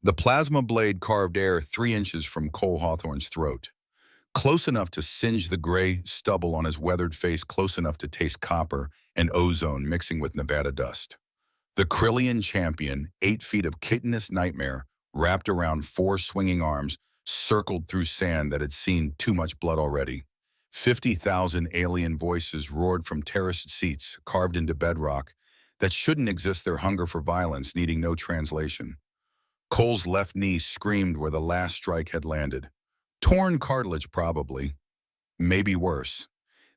The plasma blade carved air 3 inches from Cole Hawthorne's throat, close enough to singe the gray stubble on his weathered face, close enough to taste copper and ozone mixing with Nevada dust. The Krillian champion, 8 feet of chitinous nightmare, wrapped around 4 swinging arms, circled through sand that had seen too much blood already. 50,000 alien voices roared from terraced seats carved into bedrock that shouldn't exist, their hunger for violence needing no translation. Cole's left knee screamed where the last strike had landed. Torn cartilage probably, maybe worse.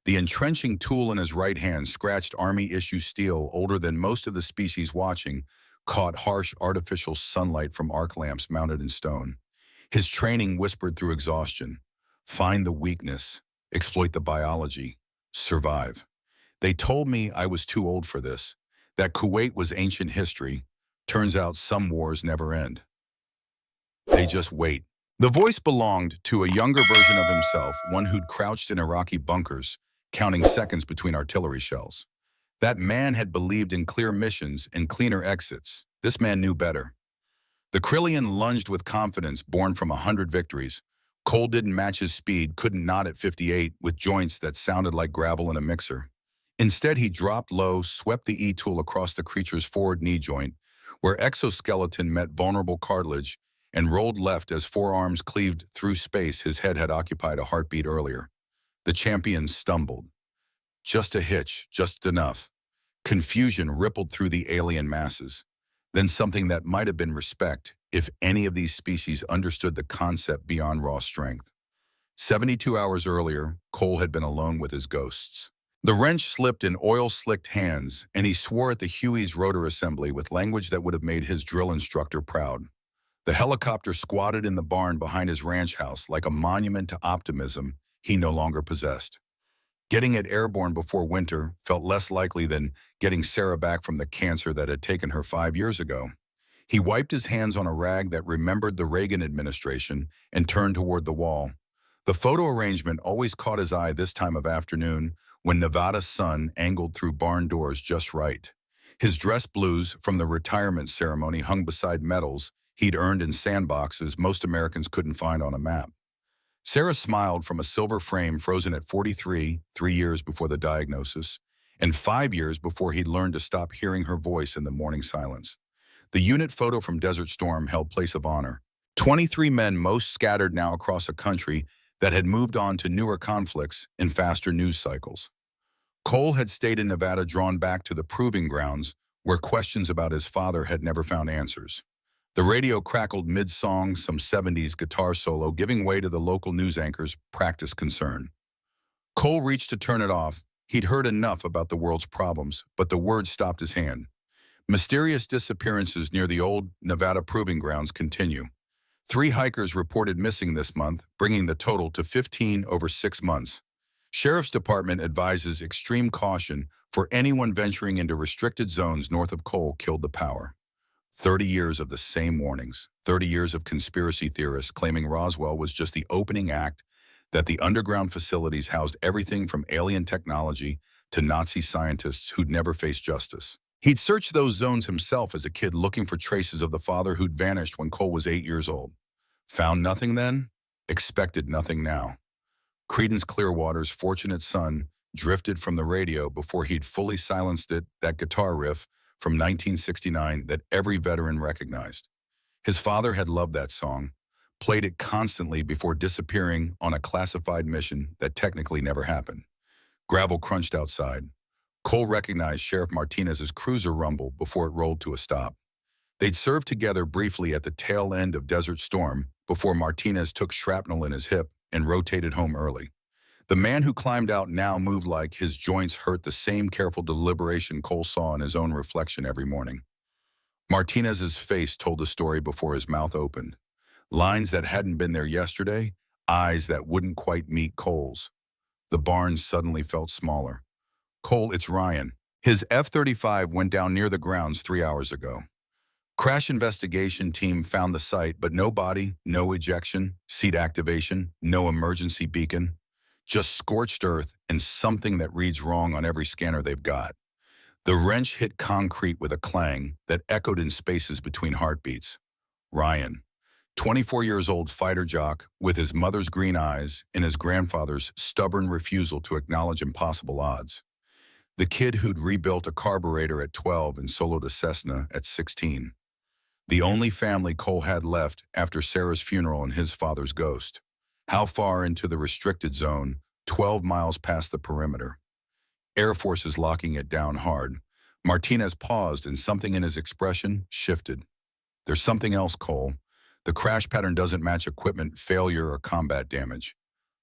The entrenching tool in his right hand scratched Army-issue steel older than most of the species watching, caught harsh artificial sunlight from arc lamps mounted in stone. His training whispered through exhaustion. Find the weakness, exploit the biology, survive. They told me I was too old for this, that Kuwait was ancient history. Turns out some wars never end. They just wait. The voice belonged to a younger version of himself, one who'd crouched in Iraqi bunkers, counting seconds between artillery shells. That man had believed in clear missions and cleaner exits. This man knew better. The Krillian lunged with confidence born from 100 victories. Cole didn't match his speed, couldn't nod at 58 with joints that sounded like gravel in a mixer. Instead, he dropped low, swept the E-tool across the creature's forward knee joint, where exoskeleton met vulnerable cartilage, and rolled left as forearms cleaved through space his head had occupied a heartbeat earlier. The champion stumbled. Just a hitch, just enough. Confusion rippled through the alien masses. Then something that might have been respect, if any of these species understood the concept beyond raw strength. 72 hours earlier, Cole had been alone with his ghosts. The wrench slipped in oil-slicked hands, and he swore at the Huey's rotor assembly with language that would have made his drill instructor proud. The helicopter squatted in the barn behind his ranch house like a monument to optimism he no longer possessed. Getting it airborne before winter felt less likely than getting Sarah back from the cancer that had taken her 5 years ago. He wiped his hands on a rag that remembered the Reagan administration and turned toward the wall. The photo arrangement always caught his eye this time of afternoon when Nevada's sun angled through barn doors just right. His dress blues from the retirement ceremony hung beside medals he'd earned in sandboxes most Americans couldn't find on a map. Sarah smiled from a silver frame frozen at 43, 3 years before the diagnosis, and 5 years before he'd learned to stop hearing her voice in the morning silence. The unit photo from Desert Storm held place of honor. 23 men, most scattered now across a country that had moved on to newer conflicts in faster news cycles. Cole had stayed in Nevada, drawn back to the proving grounds where questions about his father had never found answers. The radio crackled mid-song, some 70s guitar solo, giving way to the local news anchor's practice concern. Cole reached to turn it off. He'd heard enough about the world's problems, but the words stopped his hand. Mysterious disappearances near the old Nevada proving grounds continue. 3 hikers reported missing this month, bringing the total to 15 over 6 months. Sheriff's Department advises extreme caution for anyone venturing into restricted zones north of Cole. Killed the power. 30 years of the same warnings, 30 years of conspiracy theorists claiming Roswell was just the opening act, that the underground facilities housed everything from alien technology to Nazi scientists who'd never faced justice. He'd searched those zones himself as a kid, looking for traces of the father who'd vanished when Cole was 8 years old. Found nothing then, expected nothing now. Creedence Clearwater's Fortunate Son drifted from the radio before he'd fully silenced it, that guitar riff from 1969 that every veteran recognized. His father had loved that song, played it constantly before disappearing on a classified mission that technically never happened. Gravel crunched outside. Cole recognized Sheriff Martinez's cruiser rumble before it rolled to a stop. They'd served together briefly at the tail end of Desert Storm before Martinez took shrapnel in his hip and rotated home early. The man who climbed out now moved like his joints hurt, the same careful deliberation Cole saw in his own reflection every morning. Martinez's face told the story before his mouth opened. Lines that hadn't been there yesterday, eyes that wouldn't quite meet Cole's. The barn suddenly felt smaller. Cole, it's Ryan. His F-35 went down near the grounds 3 hours ago. Crash investigation team found the site, but no body, no ejection, seat activation, no emergency beacon. Just scorched earth and something that reads wrong on every scanner they've got. The wrench hit concrete with a clang that echoed in spaces between heartbeats. Ryan, 24 years old fighter jock with his mother's green eyes and his grandfather's stubborn refusal to acknowledge impossible odds. The kid who'd rebuilt a carburetor at 12 and soloed a Cessna at 16. The only family Cole had left after Sarah's funeral and his father's ghost. How far into the restricted zone? 12 miles past the perimeter. Air Force is locking it down hard. Martinez paused and something in his expression shifted. There's something else, Cole. The crash pattern doesn't match equipment failure or combat damage.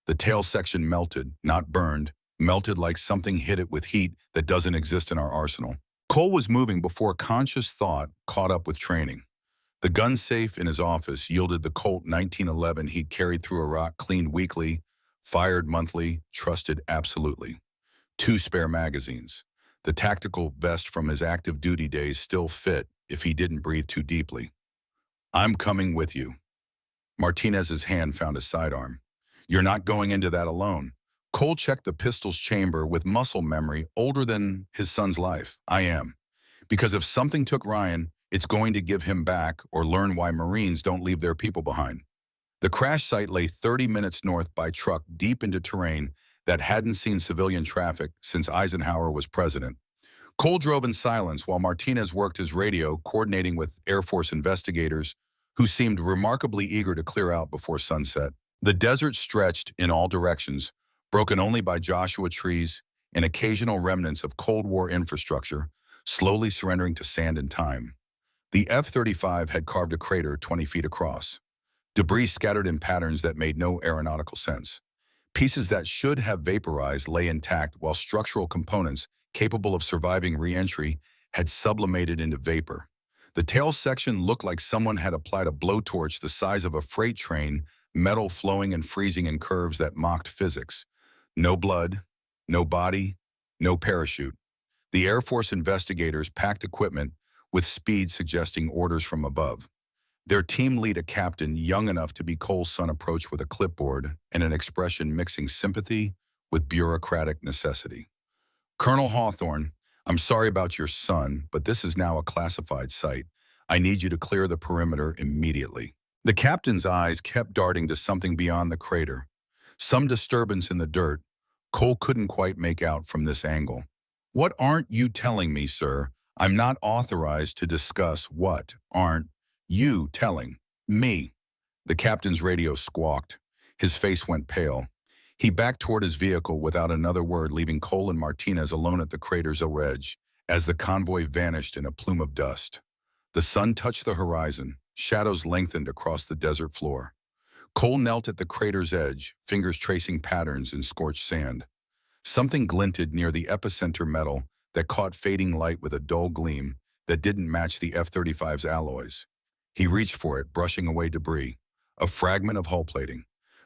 The tail section melted, not burned, melted like something hit it with heat that doesn't exist in our arsenal. Cole was moving before conscious thought caught up with training. The gun safe in his office yielded the Colt 1911 he'd carried through Iraq, cleaned weekly, fired monthly, trusted absolutely. 2 spare magazines. The tactical vest from his active duty days still fit if he didn't breathe too deeply. I'm coming with you. Martinez's hand found his sidearm. You're not going into that alone. Cole checked the pistol's chamber with muscle memory older than his son's life. I am. Because if something took Ryan, it's going to give him back or learn why Marines don't leave their people behind. The crash site lay 30 minutes north by truck deep into terrain that hadn't seen civilian traffic since Eisenhower was president. Cole drove in silence while Martinez worked his radio, coordinating with Air Force investigators who seemed remarkably eager to clear out before sunset. The desert stretched in all directions, broken only by Joshua trees and occasional remnants of Cold War infrastructure, slowly surrendering to sand and time. The F-35 had carved a crater 20 feet across. Debris scattered in patterns that made no aeronautical sense. Pieces that should have vaporized lay intact while structural components capable of surviving re-entry had sublimated into vapor. The tail section looked like someone had applied a blowtorch the size of a freight train, metal flowing and freezing in curves that mocked physics. No blood, no body, no parachute. The Air Force investigators packed equipment with speed suggesting orders from above. Their team lead, a captain young enough to be Cole's son, approached with a clipboard and an expression mixing sympathy with bureaucratic necessity. Colonel Hawthorne, I'm sorry about your son, but this is now a classified site. I need you to clear the perimeter immediately. The captain's eyes kept darting to something beyond the crater. Some disturbance in the dirt. Cole couldn't quite make out from this angle. What aren't you telling me, sir? I'm not authorized to discuss what aren't you telling me. The captain's radio squawked. His face went pale. He backed toward his vehicle without another word, leaving Cole and Martinez alone at the crater's edge as the convoy vanished in a plume of dust. The sun touched the horizon. Shadows lengthened across the desert floor. Cole knelt at the crater's edge, fingers tracing patterns in scorched sand. Something glinted near the epicenter metal that caught fading light with a dull gleam that didn't match the F-35's alloys. He reached for it, brushing away debris, a fragment of hull plating.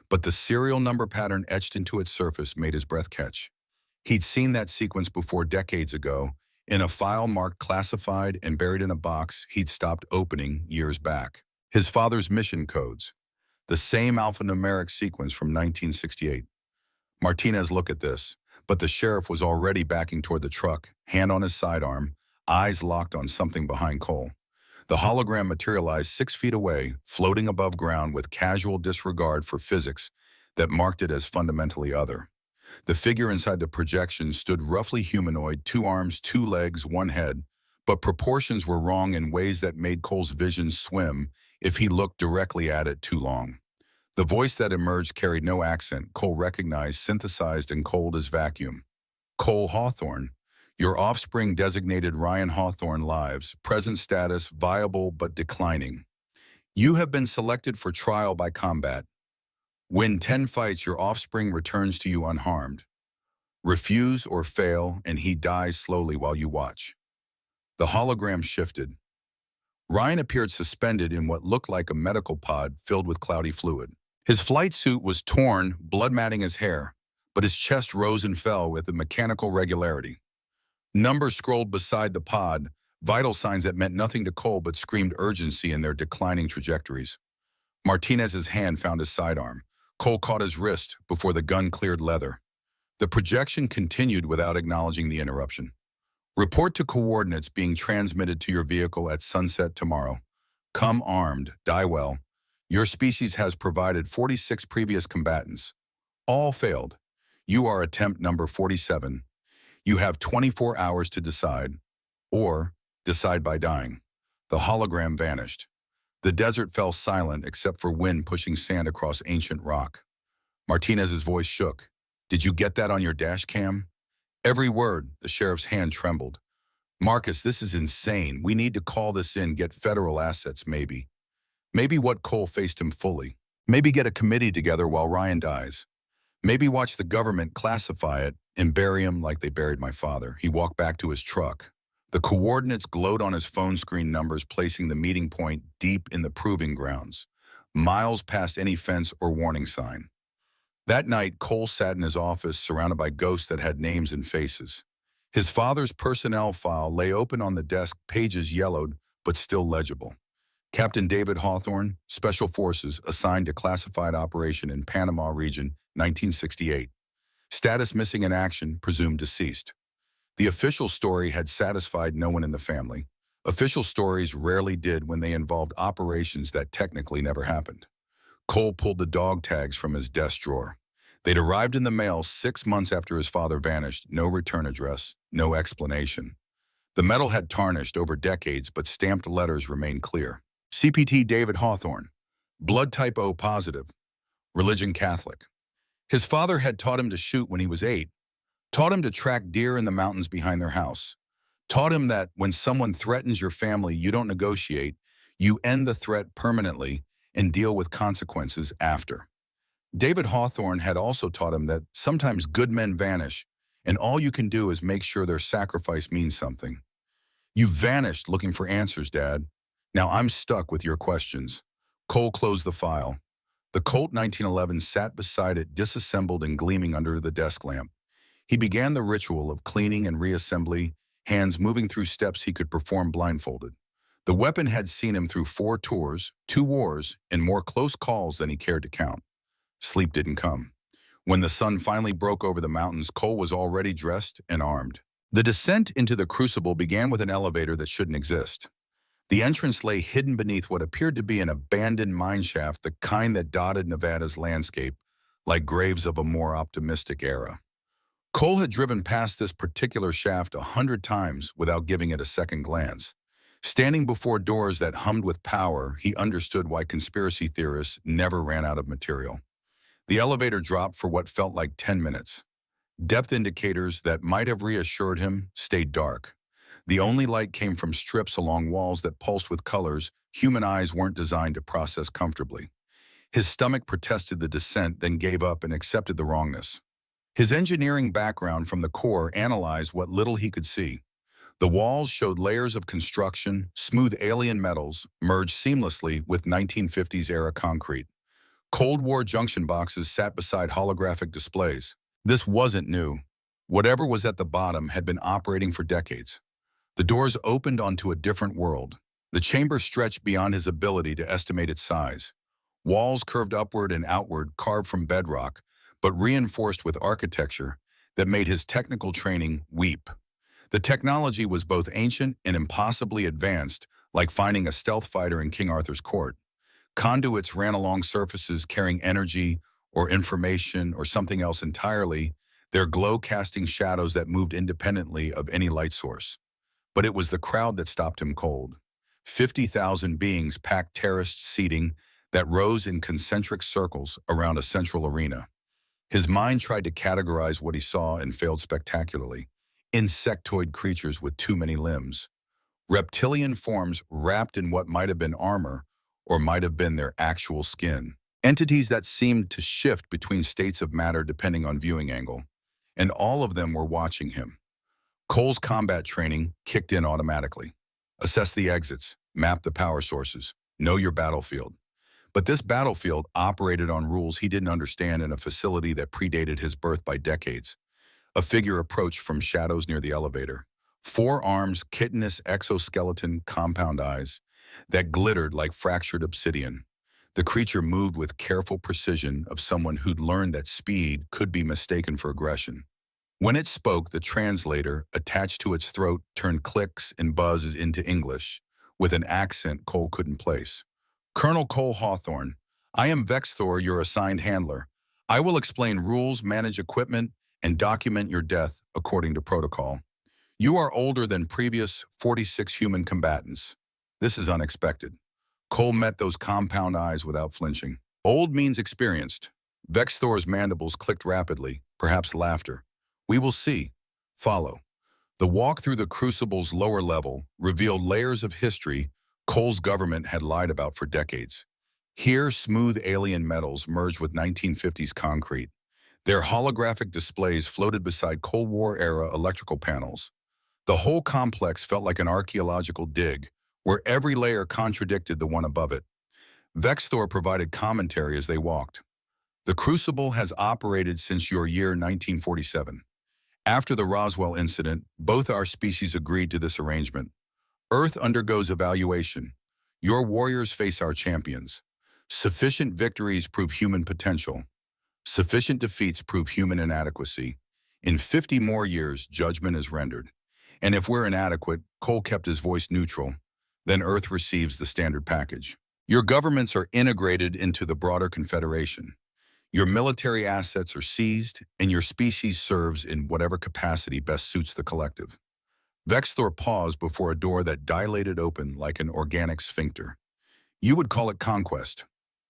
But the serial number pattern etched into its surface made his breath catch. He'd seen that sequence before decades ago, in a file marked classified and buried in a box he'd stopped opening years back. His father's mission codes, the same alphanumeric sequence from 1968. Martinez looked at this, but the sheriff was already backing toward the truck, hand on his sidearm, eyes locked on something behind Cole. The hologram materialized 6 feet away, floating above ground with casual disregard for physics that marked it as fundamentally other. The figure inside the projection stood roughly humanoid, 2 arms, 2 legs, 1 head, but proportions were wrong in ways that made Cole's vision swim if he looked directly at it too long. The voice that emerged carried no accent. Cole recognized, synthesized and cold as vacuum. Cole Hawthorne. Your offspring designated Ryan Hawthorne lives, present status viable but declining. You have been selected for trial by combat. Win 10 fights, your offspring returns to you unharmed. Refuse or fail, and he dies slowly while you watch. The hologram shifted. Ryan appeared suspended in what looked like a medical pod filled with cloudy fluid. His flight suit was torn, blood matting his hair, but his chest rose and fell with a mechanical regularity. Numbers scrolled beside the pod, vital signs that meant nothing to Cole but screamed urgency in their declining trajectories. Martinez's hand found his sidearm. Cole caught his wrist before the gun cleared leather. The projection continued without acknowledging the interruption. Report to coordinates being transmitted to your vehicle at sunset tomorrow. Come armed, die well. Your species has provided 46 previous combatants. All failed. You are attempt number 47. You have 24 hours to decide, or decide by dying. The hologram vanished. The desert fell silent except for wind pushing sand across ancient rock. Martinez's voice shook. Did you get that on your dash cam? Every word. The sheriff's hand trembled. Marcus, this is insane. We need to call this in, get federal assets, maybe. Maybe what Cole faced him fully. Maybe get a committee together while Ryan dies. Maybe watch the government classify it and bury him like they buried my father. He walked back to his truck. The coordinates glowed on his phone screen numbers, placing the meeting point deep in the proving grounds, miles past any fence or warning sign. That night, Cole sat in his office surrounded by ghosts that had names and faces. His father's personnel file lay open on the desk, pages yellowed but still legible. Captain David Hawthorne, Special Forces, assigned to classified operation in Panama region, 1968. Status missing in action, presumed deceased. The official story had satisfied no one in the family. Official stories rarely did when they involved operations that technically never happened. Cole pulled the dog tags from his desk drawer. They'd arrived in the mail 6 months after his father vanished, no return address, no explanation. The metal had tarnished over decades, but stamped letters remained clear. CPT David Hawthorne, blood type O positive, religion Catholic. His father had taught him to shoot when he was 8, taught him to track deer in the mountains behind their house, taught him that when someone threatens your family, you don't negotiate, you end the threat permanently and deal with consequences after. David Hawthorne had also taught him that sometimes good men vanish, and all you can do is make sure their sacrifice means something. You vanished looking for answers, Dad. Now I'm stuck with your questions. Cole closed the file. The Colt 1911 sat beside it, disassembled and gleaming under the desk lamp. He began the ritual of cleaning and reassembly, hands moving through steps he could perform blindfolded. The weapon had seen him through 4 tours, 2 wars, and more close calls than he cared to count. Sleep didn't come. When the sun finally broke over the mountains, Cole was already dressed and armed. The descent into the crucible began with an elevator that shouldn't exist. The entrance lay hidden beneath what appeared to be an abandoned mineshaft, the kind that dotted Nevada's landscape, like graves of a more optimistic era. Cole had driven past this particular shaft 100 times without giving it a second glance. Standing before doors that hummed with power, he understood why conspiracy theorists never ran out of material. The elevator dropped for what felt like 10 minutes. Depth indicators that might have reassured him stayed dark. The only light came from strips along walls that pulsed with colors human eyes weren't designed to process comfortably. His stomach protested the descent, then gave up and accepted the wrongness. His engineering background from the Corps analyzed what little he could see. The walls showed layers of construction, smooth alien metals merged seamlessly with 1950s-era concrete. Cold War junction boxes sat beside holographic displays. This wasn't new. Whatever was at the bottom had been operating for decades. The doors opened onto a different world. The chamber stretched beyond his ability to estimate its size. Walls curved upward and outward, carved from bedrock, but reinforced with architecture that made his technical training weep. The technology was both ancient and impossibly advanced, like finding a stealth fighter in King Arthur's court. Conduits ran along surfaces carrying energy or information or something else entirely, their glow casting shadows that moved independently of any light source. But it was the crowd that stopped him cold. 50,000 beings packed terraced seating that rose in concentric circles around a central arena. His mind tried to categorize what he saw and failed spectacularly. Insectoid creatures with too many limbs. Reptilian forms wrapped in what might have been armor or might have been their actual skin. Entities that seemed to shift between states of matter depending on viewing angle. And all of them were watching him. Cole's combat training kicked in automatically. Assess the exits, map the power sources, know your battlefield. But this battlefield operated on rules he didn't understand in a facility that predated his birth by decades. A figure approached from shadows near the elevator. 4 arms, chitinous exoskeleton, compound eyes that glittered like fractured obsidian. The creature moved with careful precision of someone who'd learned that speed could be mistaken for aggression. When it spoke, the translator attached to its throat turned clicks and buzzes into English, with an accent Cole couldn't place. Colonel Cole Hawthorne, I am Vexthor, your assigned handler. I will explain rules, manage equipment, and document your death according to protocol. You are older than previous 46 human combatants. This is unexpected. Cole met those compound eyes without flinching. Old means experienced. Vexthor's mandibles clicked rapidly, perhaps laughter. We will see. Follow. The walk through the Crucible's lower level revealed layers of history Cole's government had lied about for decades. Here, smooth alien metals merged with 1950s concrete. Their holographic displays floated beside Cold War-era electrical panels. The whole complex felt like an archaeological dig, where every layer contradicted the one above it. Vexthor provided commentary as they walked. The Crucible has operated since your year 1947. After the Roswell incident, both our species agreed to this arrangement. Earth undergoes evaluation. Your warriors face our champions. Sufficient victories prove human potential. Sufficient defeats prove human inadequacy. In 50 more years, judgment is rendered. And if we're inadequate, Cole kept his voice neutral, then Earth receives the standard package. Your governments are integrated into the broader Confederation. Your military assets are seized, and your species serves in whatever capacity best suits the collective. Vexthor paused before a door that dilated open like an organic sphincter. You would call it conquest.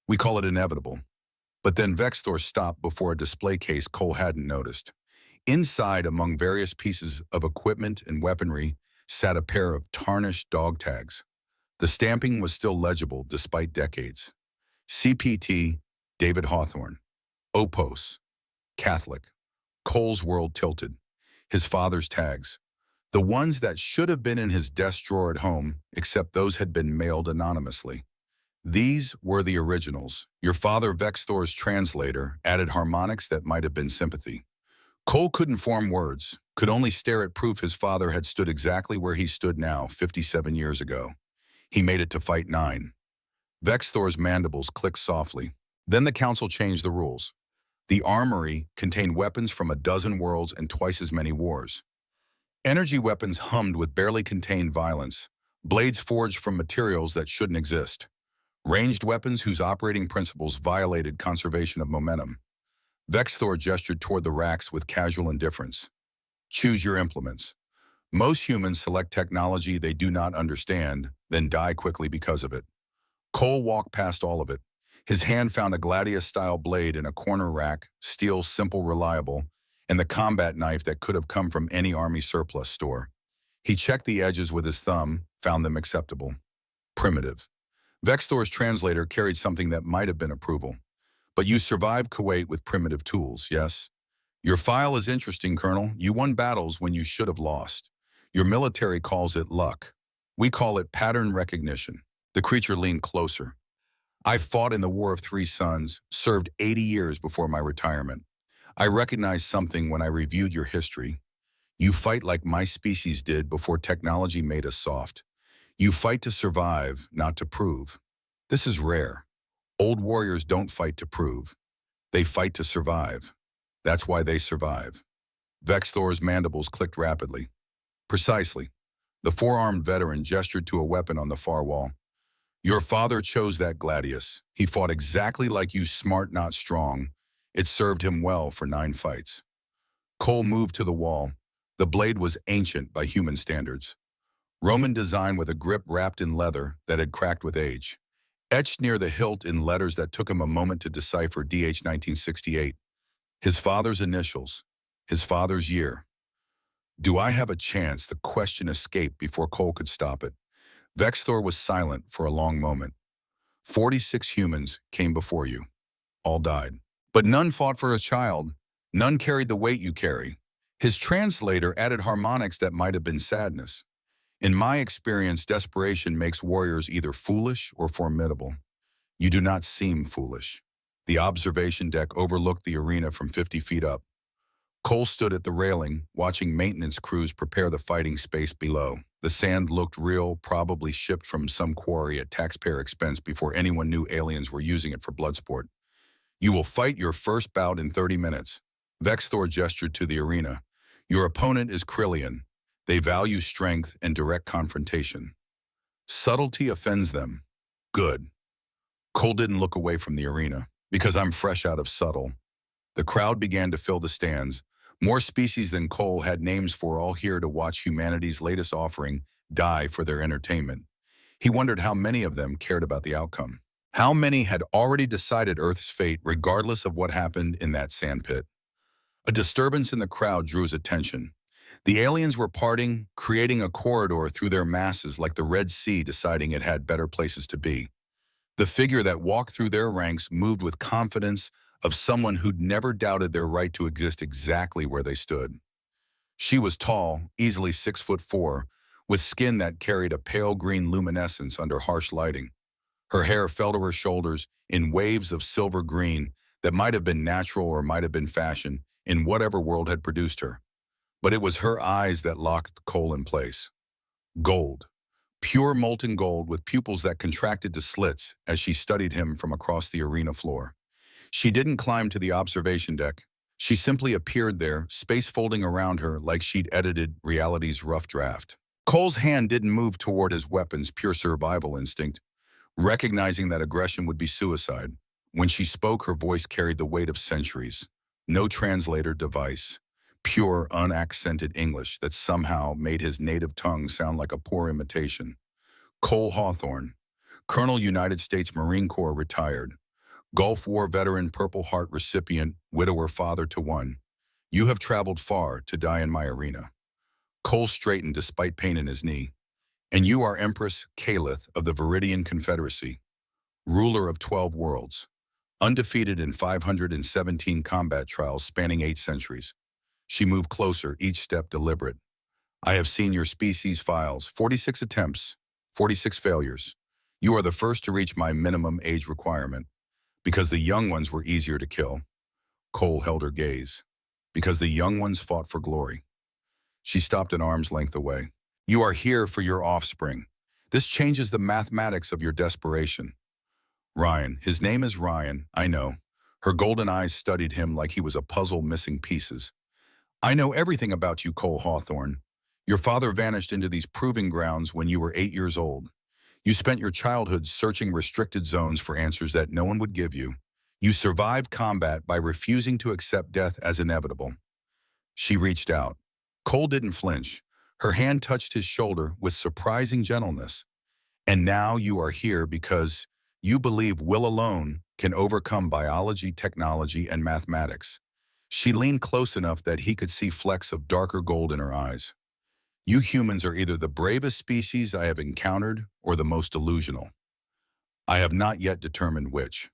We call it inevitable. But then Vexthor stopped before a display case Cole hadn't noticed. Inside, among various pieces of equipment and weaponry, sat a pair of tarnished dog tags. The stamping was still legible despite decades. CPT, David Hawthorne. Opos, Catholic. Cole's world tilted. His father's tags. The ones that should have been in his desk drawer at home, except those had been mailed anonymously. These were the originals. Your father, Vexthor's translator, added harmonics that might have been sympathy. Cole couldn't form words, could only stare at proof his father had stood exactly where he stood now, 57 years ago. He made it to Fight 9. Vexthor's mandibles clicked softly. Then the council changed the rules. The armory contained weapons from a dozen worlds and twice as many wars. Energy weapons hummed with barely contained violence, blades forged from materials that shouldn't exist, ranged weapons whose operating principles violated conservation of momentum. Vexthor gestured toward the racks with casual indifference. Choose your implements. Most humans select technology they do not understand, then die quickly because of it. Cole walked past all of it. His hand found a Gladiator-style blade in a corner rack, steel simple, reliable, and the combat knife that could have come from any army surplus store. He checked the edges with his thumb, found them acceptable. Primitive. Vexthor's translator carried something that might have been approval. But you survived Kuwait with primitive tools, yes? Your file is interesting, Colonel. You won battles when you should have lost. Your military calls it luck. We call it pattern recognition. The creature leaned closer. I fought in the War of Three Suns, served 80 years before my retirement. I recognized something when I reviewed your history. You fight like my species did before technology made us soft. You fight to survive, not to prove. This is rare. Old warriors don't fight to prove. They fight to survive. That's why they survive. Vexthor's mandibles clicked rapidly. Precisely. The four-armed veteran gestured to a weapon on the far wall. Your father chose that Gladius. He fought exactly like you, smart, not strong. It served him well for 9 fights. Cole moved to the wall. The blade was ancient by human standards. Roman design with a grip wrapped in leather that had cracked with age. Etched near the hilt in letters that took him a moment to decipher, DH 1968. His father's initials. His father's year. Do I have a chance? The question escaped before Cole could stop it. Vexthor was silent for a long moment. 46 humans came before you. All died. But none fought for a child. None carried the weight you carry. His translator added harmonics that might have been sadness. In my experience, desperation makes warriors either foolish or formidable. You do not seem foolish. The observation deck overlooked the arena from 50 feet up. Cole stood at the railing, watching maintenance crews prepare the fighting space below. The sand looked real, probably shipped from some quarry at taxpayer expense before anyone knew aliens were using it for bloodsport. You will fight your first bout in 30 minutes. Vexthor gestured to the arena. Your opponent is Krillian. They value strength and direct confrontation. Subtlety offends them. Good. Cole didn't look away from the arena. Because I'm fresh out of subtle. The crowd began to fill the stands. More species than Cole had names for, all here to watch humanity's latest offering die for their entertainment. He wondered how many of them cared about the outcome. How many had already decided Earth's fate regardless of what happened in that sandpit? A disturbance in the crowd drew his attention. The aliens were parting, creating a corridor through their masses like the Red Sea deciding it had better places to be. The figure that walked through their ranks moved with confidence of someone who'd never doubted their right to exist exactly where they stood. She was tall, easily 6'4", with skin that carried a pale green luminescence under harsh lighting. Her hair fell to her shoulders in waves of silver green that might have been natural or might have been fashion in whatever world had produced her. But it was her eyes that locked Cole in place. Gold. Pure molten gold with pupils that contracted to slits as she studied him from across the arena floor. She didn't climb to the observation deck. She simply appeared there, space folding around her like she'd edited reality's rough draft. Cole's hand didn't move toward his weapon's pure survival instinct, recognizing that aggression would be suicide. When she spoke, her voice carried the weight of centuries. No translator device. Pure, unaccented English that somehow made his native tongue sound like a poor imitation. Cole Hawthorne, Colonel United States Marine Corps retired, Gulf War veteran Purple Heart recipient, widower father to one. You have traveled far to die in my arena. Cole straightened despite pain in his knee. And you are Empress Kalith of the Viridian Confederacy, ruler of 12 worlds, undefeated in 517 combat trials spanning 8 centuries. She moved closer, each step deliberate. I have seen your species' files, 46 attempts, 46 failures. You are the first to reach my minimum age requirement, because the young ones were easier to kill. Cole held her gaze. Because the young ones fought for glory. She stopped an arm's length away. You are here for your offspring. This changes the mathematics of your desperation. Ryan, his name is Ryan, I know. Her golden eyes studied him like he was a puzzle missing pieces. I know everything about you, Cole Hawthorne. Your father vanished into these proving grounds when you were 8 years old. You spent your childhood searching restricted zones for answers that no one would give you. You survived combat by refusing to accept death as inevitable. She reached out. Cole didn't flinch. Her hand touched his shoulder with surprising gentleness. And now you are here because you believe will alone can overcome biology, technology, and mathematics. She leaned close enough that he could see flecks of darker gold in her eyes. You humans are either the bravest species I have encountered or the most delusional. I have not yet determined which.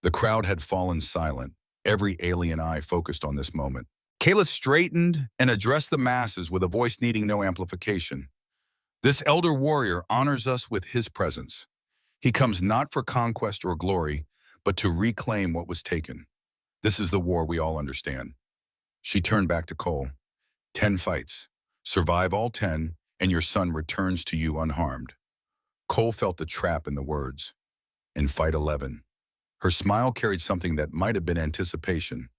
The crowd had fallen silent, every alien eye focused on this moment. Kalith straightened and addressed the masses with a voice needing no amplification. This elder warrior honors us with his presence. He comes not for conquest or glory, but to reclaim what was taken. This is the war we all understand. She turned back to Cole. 10 fights. Survive all 10, and your son returns to you unharmed. Cole felt the trap in the words. In fight 11. Her smile carried something that might have been anticipation.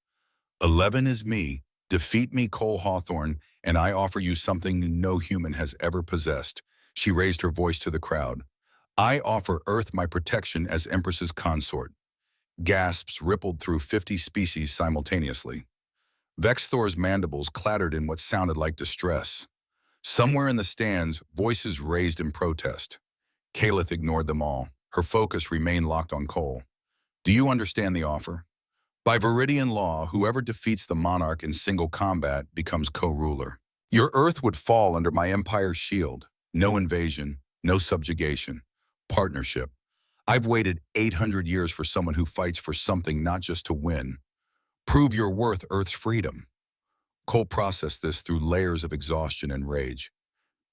11 is me. Defeat me, Cole Hawthorne, and I offer you something no human has ever possessed. She raised her voice to the crowd. I offer Earth my protection as Empress's consort. Gasps rippled through 50 species simultaneously. Vexthor's mandibles clattered in what sounded like distress. Somewhere in the stands, voices raised in protest. Kalith ignored them all. Her focus remained locked on Cole. Do you understand the offer? By Viridian law, whoever defeats the monarch in single combat becomes co-ruler. Your Earth would fall under my empire's shield. No invasion, no subjugation. Partnership. I've waited 800 years for someone who fights for something, not just to win. Prove your worth, Earth's freedom. Cole processed this through layers of exhaustion and rage.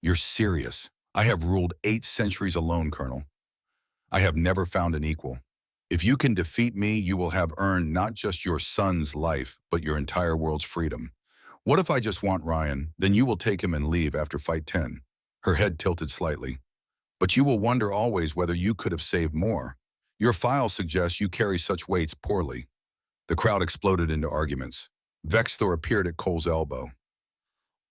You're serious. I have ruled 8 centuries alone, Colonel. I have never found an equal. If you can defeat me, you will have earned not just your son's life, but your entire world's freedom. What if I just want Ryan? Then you will take him and leave after fight 10. Her head tilted slightly. But you will wonder always whether you could have saved more. Your file suggests you carry such weights poorly. The crowd exploded into arguments. Vexthor appeared at Cole's elbow.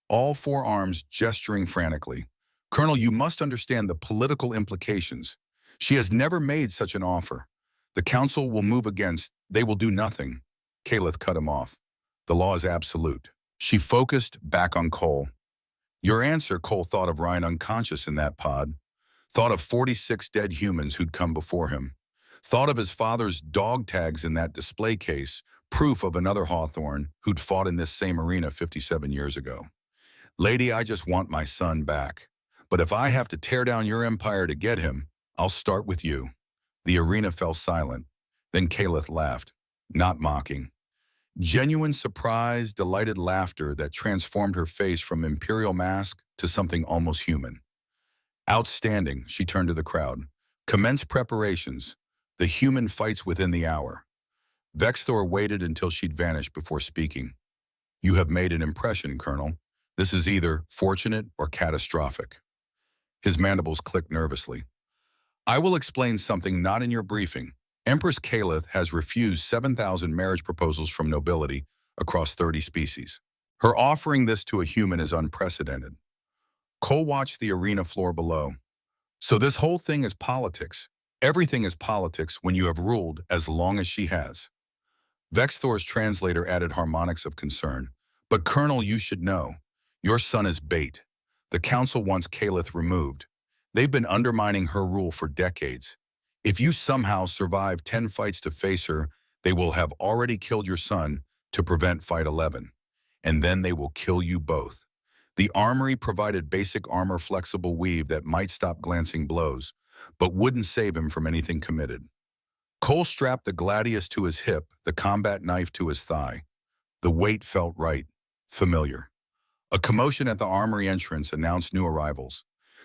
All 4 arms gesturing frantically. Colonel, you must understand the political implications. She has never made such an offer. The council will move against, they will do nothing. Caleth cut him off. The law is absolute. She focused back on Cole. Your answer, Cole thought of Ryan unconscious in that pod. Thought of 46 dead humans who'd come before him. Thought of his father's dog tags in that display case, proof of another Hawthorne who'd fought in this same arena 57 years ago. Lady, I just want my son back. But if I have to tear down your empire to get him, I'll start with you. The arena fell silent. Then Caleth laughed, not mocking. Genuine surprise, delighted laughter that transformed her face from imperial mask to something almost human. Outstanding, she turned to the crowd. Commence preparations. The human fights within the hour. Vexthor waited until she'd vanished before speaking. You have made an impression, Colonel. This is either fortunate or catastrophic. His mandibles clicked nervously. I will explain something not in your briefing. Empress Caleth has refused 7,000 marriage proposals from nobility across 30 species. Her offering this to a human is unprecedented. Cole watched the arena floor below. So this whole thing is politics. Everything is politics when you have ruled as long as she has. Vexthor's translator added harmonics of concern. But Colonel, you should know. Your son is bait. The council wants Caleth removed. They've been undermining her rule for decades. If you somehow survive 10 fights to face her, they will have already killed your son to prevent Fight 11. And then they will kill you both. The armory provided basic armor flexible weave that might stop glancing blows, but wouldn't save him from anything committed. Cole strapped the gladius to his hip, the combat knife to his thigh. The weight felt right, familiar. A commotion at the armory entrance announced new arrivals.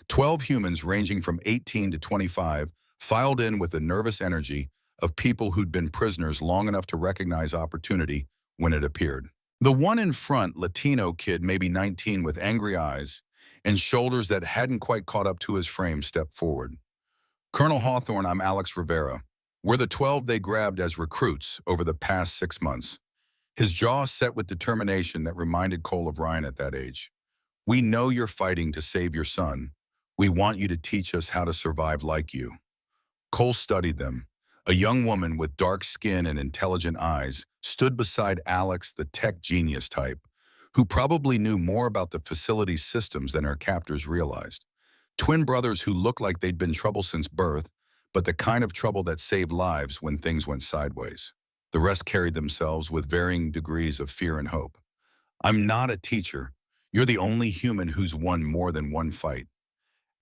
12 humans ranging from 18 to 25 filed in with the nervous energy of people who'd been prisoners long enough to recognize opportunity when it appeared. The one in front, Latino kid, maybe 19 with angry eyes and shoulders that hadn't quite caught up to his frame, stepped forward. Colonel Hawthorne, I'm Alex Rivera. We're the 12 they grabbed as recruits over the past 6 months. His jaw set with determination that reminded Cole of Ryan at that age. We know you're fighting to save your son. We want you to teach us how to survive like you. Cole studied them. A young woman with dark skin and intelligent eyes stood beside Alex, the tech genius type, who probably knew more about the facility's systems than her captors realized. Twin brothers who looked like they'd been trouble since birth, but the kind of trouble that saved lives when things went sideways. The rest carried themselves with varying degrees of fear and hope. I'm not a teacher. You're the only human who's won more than one fight.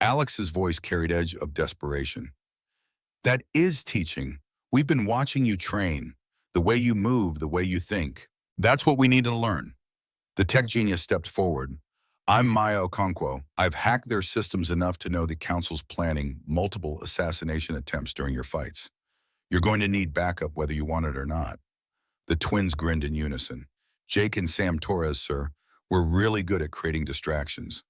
Alex's voice carried edge of desperation. That is teaching. We've been watching you train. The way you move, the way you think. That's what we need to learn. The tech genius stepped forward. I'm Maya Okonkwo. I've hacked their systems enough to know the council's planning multiple assassination attempts during your fights. You're going to need backup whether you want it or not. The twins grinned in unison. Jake and Sam Torres, sir, were really good at creating distractions.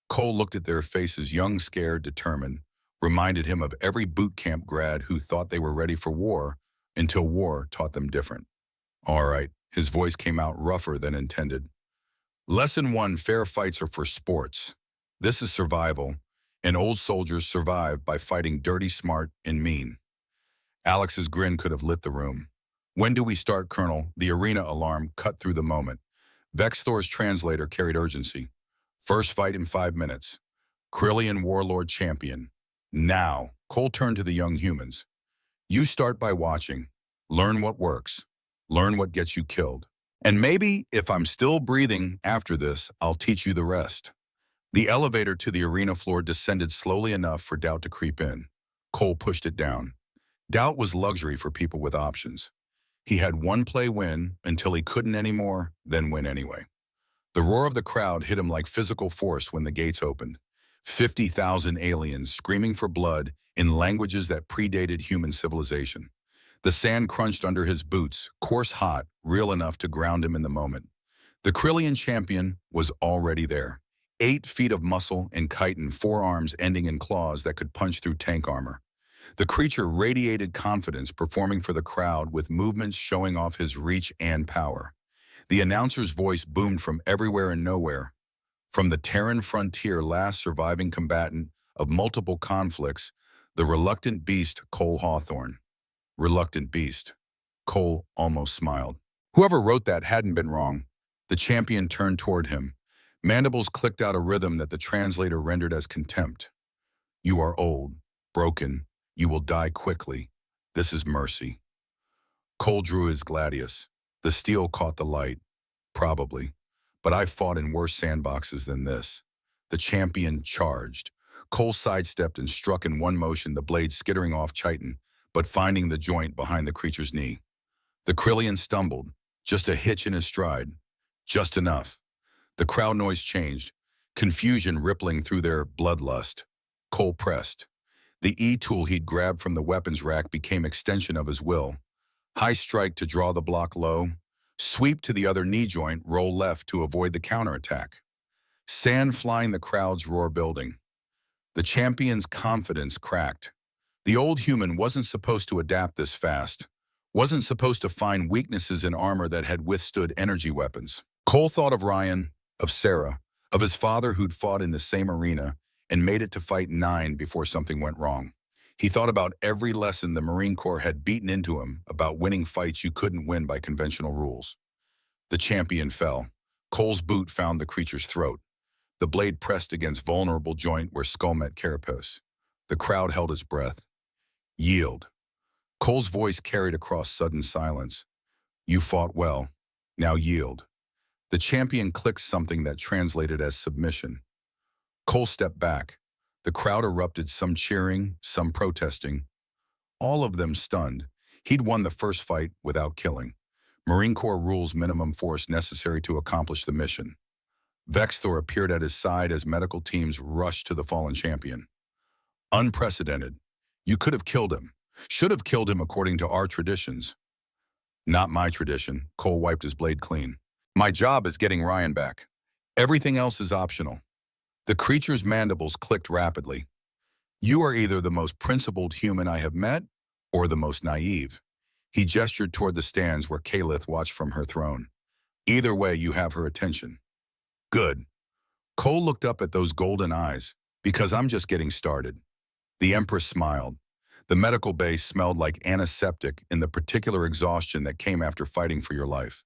Cole looked at their faces, young, scared, determined, reminded him of every boot camp grad who thought they were ready for war until war taught them different. All right, his voice came out rougher than intended. Lesson 1, fair fights are for sports. This is survival, and old soldiers survive by fighting dirty, smart, and mean. Alex's grin could have lit the room. When do we start, Colonel? The arena alarm cut through the moment. Vexthor's translator carried urgency. First fight in 5 minutes. Krillian Warlord Champion. Now. Cole turned to the young humans. You start by watching. Learn what works. Learn what gets you killed. And maybe, if I'm still breathing after this, I'll teach you the rest. The elevator to the arena floor descended slowly enough for doubt to creep in. Cole pushed it down. Doubt was luxury for people with options. He had one play win until he couldn't anymore, then win anyway. The roar of the crowd hit him like physical force when the gates opened. 50,000 aliens screaming for blood in languages that predated human civilization. The sand crunched under his boots, coarse hot, real enough to ground him in the moment. The Krillian champion was already there. 8 feet of muscle and chitin, 4 arms ending in claws that could punch through tank armor. The creature radiated confidence, performing for the crowd with movements showing off his reach and power. The announcer's voice boomed from everywhere and nowhere. From the Terran frontier, last surviving combatant of multiple conflicts, the reluctant beast Cole Hawthorne. Reluctant beast. Cole almost smiled. Whoever wrote that hadn't been wrong. The champion turned toward him. Mandibles clicked out a rhythm that the translator rendered as contempt. You are old, broken, you will die quickly. This is mercy. Cole drew his gladius. The steel caught the light. Probably. But I fought in worse sandboxes than this. The champion charged. Cole sidestepped and struck in one motion, the blade skittering off chitin, but finding the joint behind the creature's knee. The Krillian stumbled, just a hitch in his stride. Just enough. The crowd noise changed, confusion rippling through their bloodlust. Cole pressed. The E-tool he'd grabbed from the weapons rack became extension of his will. High strike to draw the block low. Sweep to the other knee joint, roll left to avoid the counterattack. Sand flying, the crowd's roar building. The champion's confidence cracked. The old human wasn't supposed to adapt this fast. Wasn't supposed to find weaknesses in armor that had withstood energy weapons. Cole thought of Ryan, of Sarah, of his father who'd fought in the same arena and made it to fight 9 before something went wrong. He thought about every lesson the Marine Corps had beaten into him about winning fights you couldn't win by conventional rules. The champion fell. Cole's boot found the creature's throat. The blade pressed against vulnerable joint where skull met carapace. The crowd held its breath. Yield. Cole's voice carried across sudden silence. You fought well. Now yield. The champion clicked something that translated as submission. Cole stepped back. The crowd erupted, some cheering, some protesting. All of them stunned. He'd won the first fight without killing. Marine Corps rules minimum force necessary to accomplish the mission. Vexthor appeared at his side as medical teams rushed to the fallen champion. Unprecedented. You could have killed him. Should have killed him according to our traditions. Not my tradition. Cole wiped his blade clean. My job is getting Ryan back. Everything else is optional. The creature's mandibles clicked rapidly. You are either the most principled human I have met, or the most naive. He gestured toward the stands where Kalith watched from her throne. Either way, you have her attention. Good. Cole looked up at those golden eyes, because I'm just getting started. The Empress smiled. The medical bay smelled like antiseptic in the particular exhaustion that came after fighting for your life.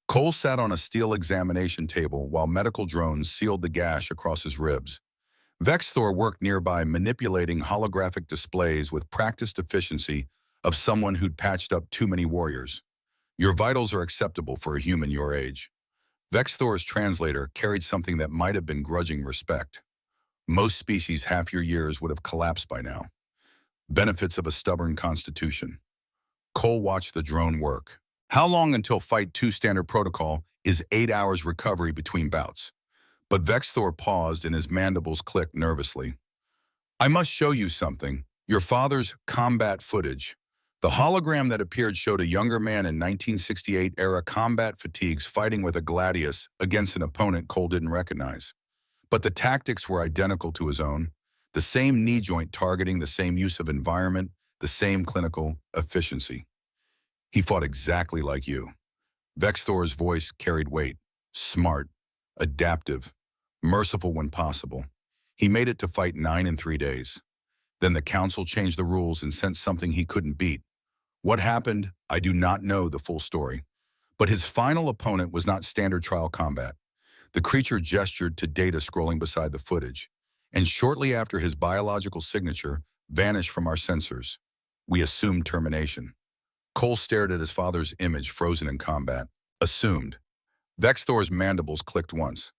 Cole sat on a steel examination table while medical drones sealed the gash across his ribs. Vexthor worked nearby, manipulating holographic displays with practiced efficiency of someone who'd patched up too many warriors. Your vitals are acceptable for a human your age. Vexthor's translator carried something that might have been grudging respect. Most species half your years would have collapsed by now. Benefits of a stubborn constitution. Cole watched the drone work. How long until Fight 2 standard protocol is 8 hours recovery between bouts. But Vexthor paused and his mandibles clicked nervously. I must show you something. Your father's combat footage. The hologram that appeared showed a younger man in 1968-era combat fatigues fighting with a gladius against an opponent Cole didn't recognize. But the tactics were identical to his own. The same knee joint targeting, the same use of environment, the same clinical efficiency. He fought exactly like you. Vexthor's voice carried weight. Smart, adaptive, merciful when possible. He made it to fight 9 in 3 days. Then the council changed the rules and sent something he couldn't beat. What happened? I do not know the full story. But his final opponent was not standard trial combat. The creature gestured to data scrolling beside the footage, and shortly after his biological signature vanished from our sensors. We assumed termination. Cole stared at his father's image frozen in combat. Assumed. Vexthor's mandibles clicked once.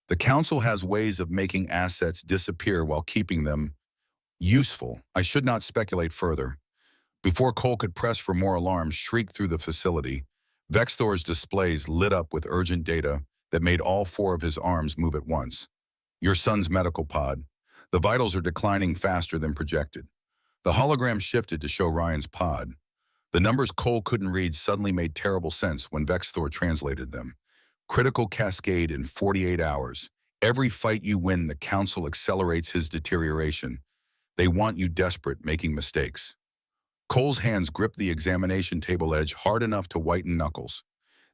The council has ways of making assets disappear while keeping them useful. I should not speculate further. Before Cole could press for more, alarms shrieked through the facility. Vexthor's displays lit up with urgent data that made all 4 of his arms move at once. Your son's medical pod. The vitals are declining faster than projected. The hologram shifted to show Ryan's pod. The numbers Cole couldn't read suddenly made terrible sense when Vexthor translated them. Critical cascade in 48 hours. Every fight you win, the council accelerates his deterioration. They want you desperate, making mistakes. Cole's hands gripped the examination table edge hard enough to whiten knuckles.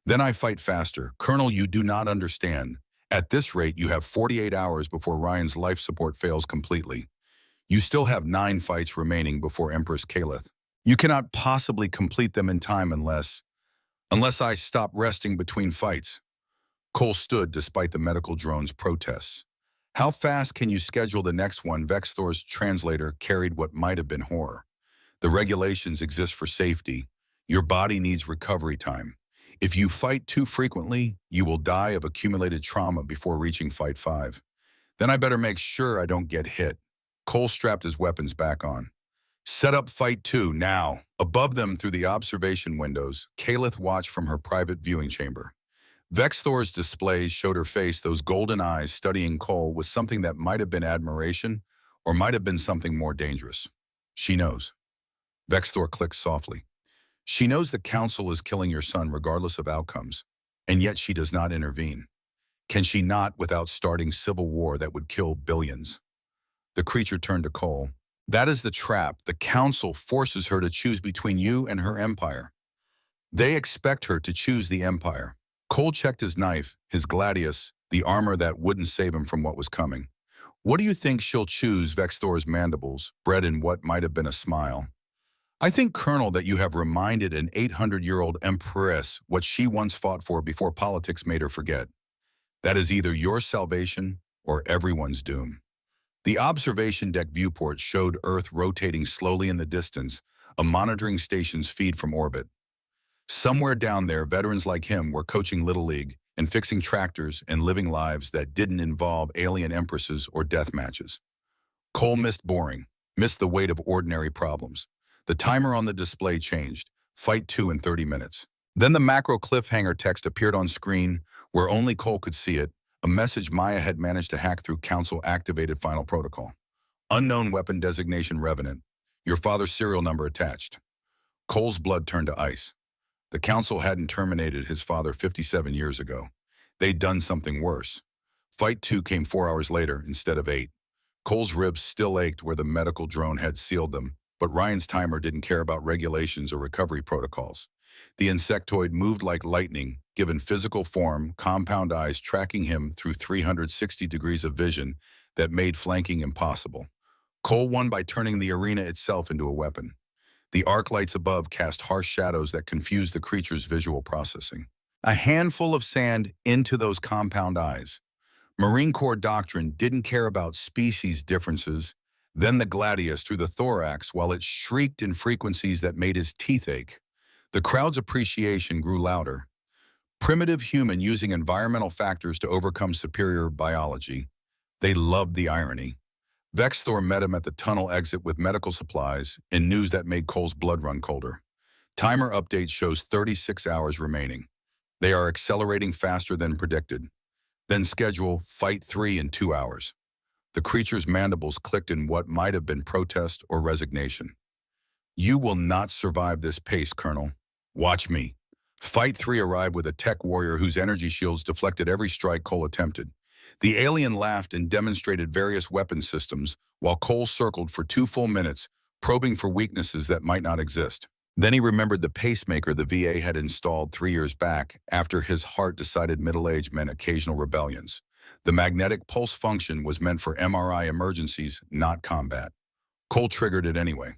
Then I fight faster. Colonel, you do not understand. At this rate, you have 48 hours before Ryan's life support fails completely. You still have 9 fights remaining before Empress Calith. You cannot possibly complete them in time unless I stop resting between fights. Cole stood despite the medical drone's protests. How fast can you schedule the next one? Vexthor's translator carried what might have been horror. The regulations exist for safety. Your body needs recovery time. If you fight too frequently, you will die of accumulated trauma before reaching fight 5. Then I better make sure I don't get hit. Cole strapped his weapons back on. Set up fight 2, now. Above them through the observation windows, Calith watched from her private viewing chamber. Vexthor's displays showed her face, those golden eyes studying Cole with something that might have been admiration or might have been something more dangerous. She knows. Vexthor clicked softly. She knows the council is killing your son regardless of outcomes, and yet she does not intervene. Can she not without starting civil war that would kill billions? The creature turned to Cole. That is the trap. The council forces her to choose between you and her empire. They expect her to choose the empire. Cole checked his knife, his gladius, the armor that wouldn't save him from what was coming. What do you think she'll choose? Vexthor's mandibles, bred in what might have been a smile. I think, Colonel, that you have reminded an 800-year-old empress what she once fought for before politics made her forget. That is either your salvation or everyone's doom. The observation deck viewport showed Earth rotating slowly in the distance, a monitoring station's feed from orbit. Somewhere down there, veterans like him were coaching Little League and fixing tractors and living lives that didn't involve alien empresses or death matches. Cole missed boring, missed the weight of ordinary problems. The timer on the display changed. Fight 2 in 30 minutes. Then the macro cliffhanger text appeared on screen where only Cole could see it, a message Maya had managed to hack through Council-activated final protocol. Unknown weapon designation Revenant. Your father's serial number attached. Cole's blood turned to ice. The Council hadn't terminated his father 57 years ago. They'd done something worse. Fight 2 came 4 hours later instead of 8. Cole's ribs still ached where the medical drone had sealed them, but Ryan's timer didn't care about regulations or recovery protocols. The insectoid moved like lightning, given physical form, compound eyes tracking him through 360 degrees of vision that made flanking impossible. Cole won by turning the arena itself into a weapon. The arc lights above cast harsh shadows that confused the creature's visual processing. A handful of sand into those compound eyes. Marine Corps doctrine didn't care about species differences. Then the gladius through the thorax while it shrieked in frequencies that made his teeth ache. The crowd's appreciation grew louder. Primitive human using environmental factors to overcome superior biology. They loved the irony. Vexthor met him at the tunnel exit with medical supplies and news that made Cole's blood run colder. Timer update shows 36 hours remaining. They are accelerating faster than predicted. Then schedule Fight 3 in 2 hours. The creature's mandibles clicked in what might have been protest or resignation. You will not survive this pace, Colonel. Watch me. Fight 3 arrived with a tech warrior whose energy shields deflected every strike Cole attempted. The alien laughed and demonstrated various weapon systems, while Cole circled for 2 full minutes, probing for weaknesses that might not exist. Then he remembered the pacemaker the VA had installed 3 years back after his heart decided middle age meant occasional rebellions. The magnetic pulse function was meant for MRI emergencies, not combat. Cole triggered it anyway.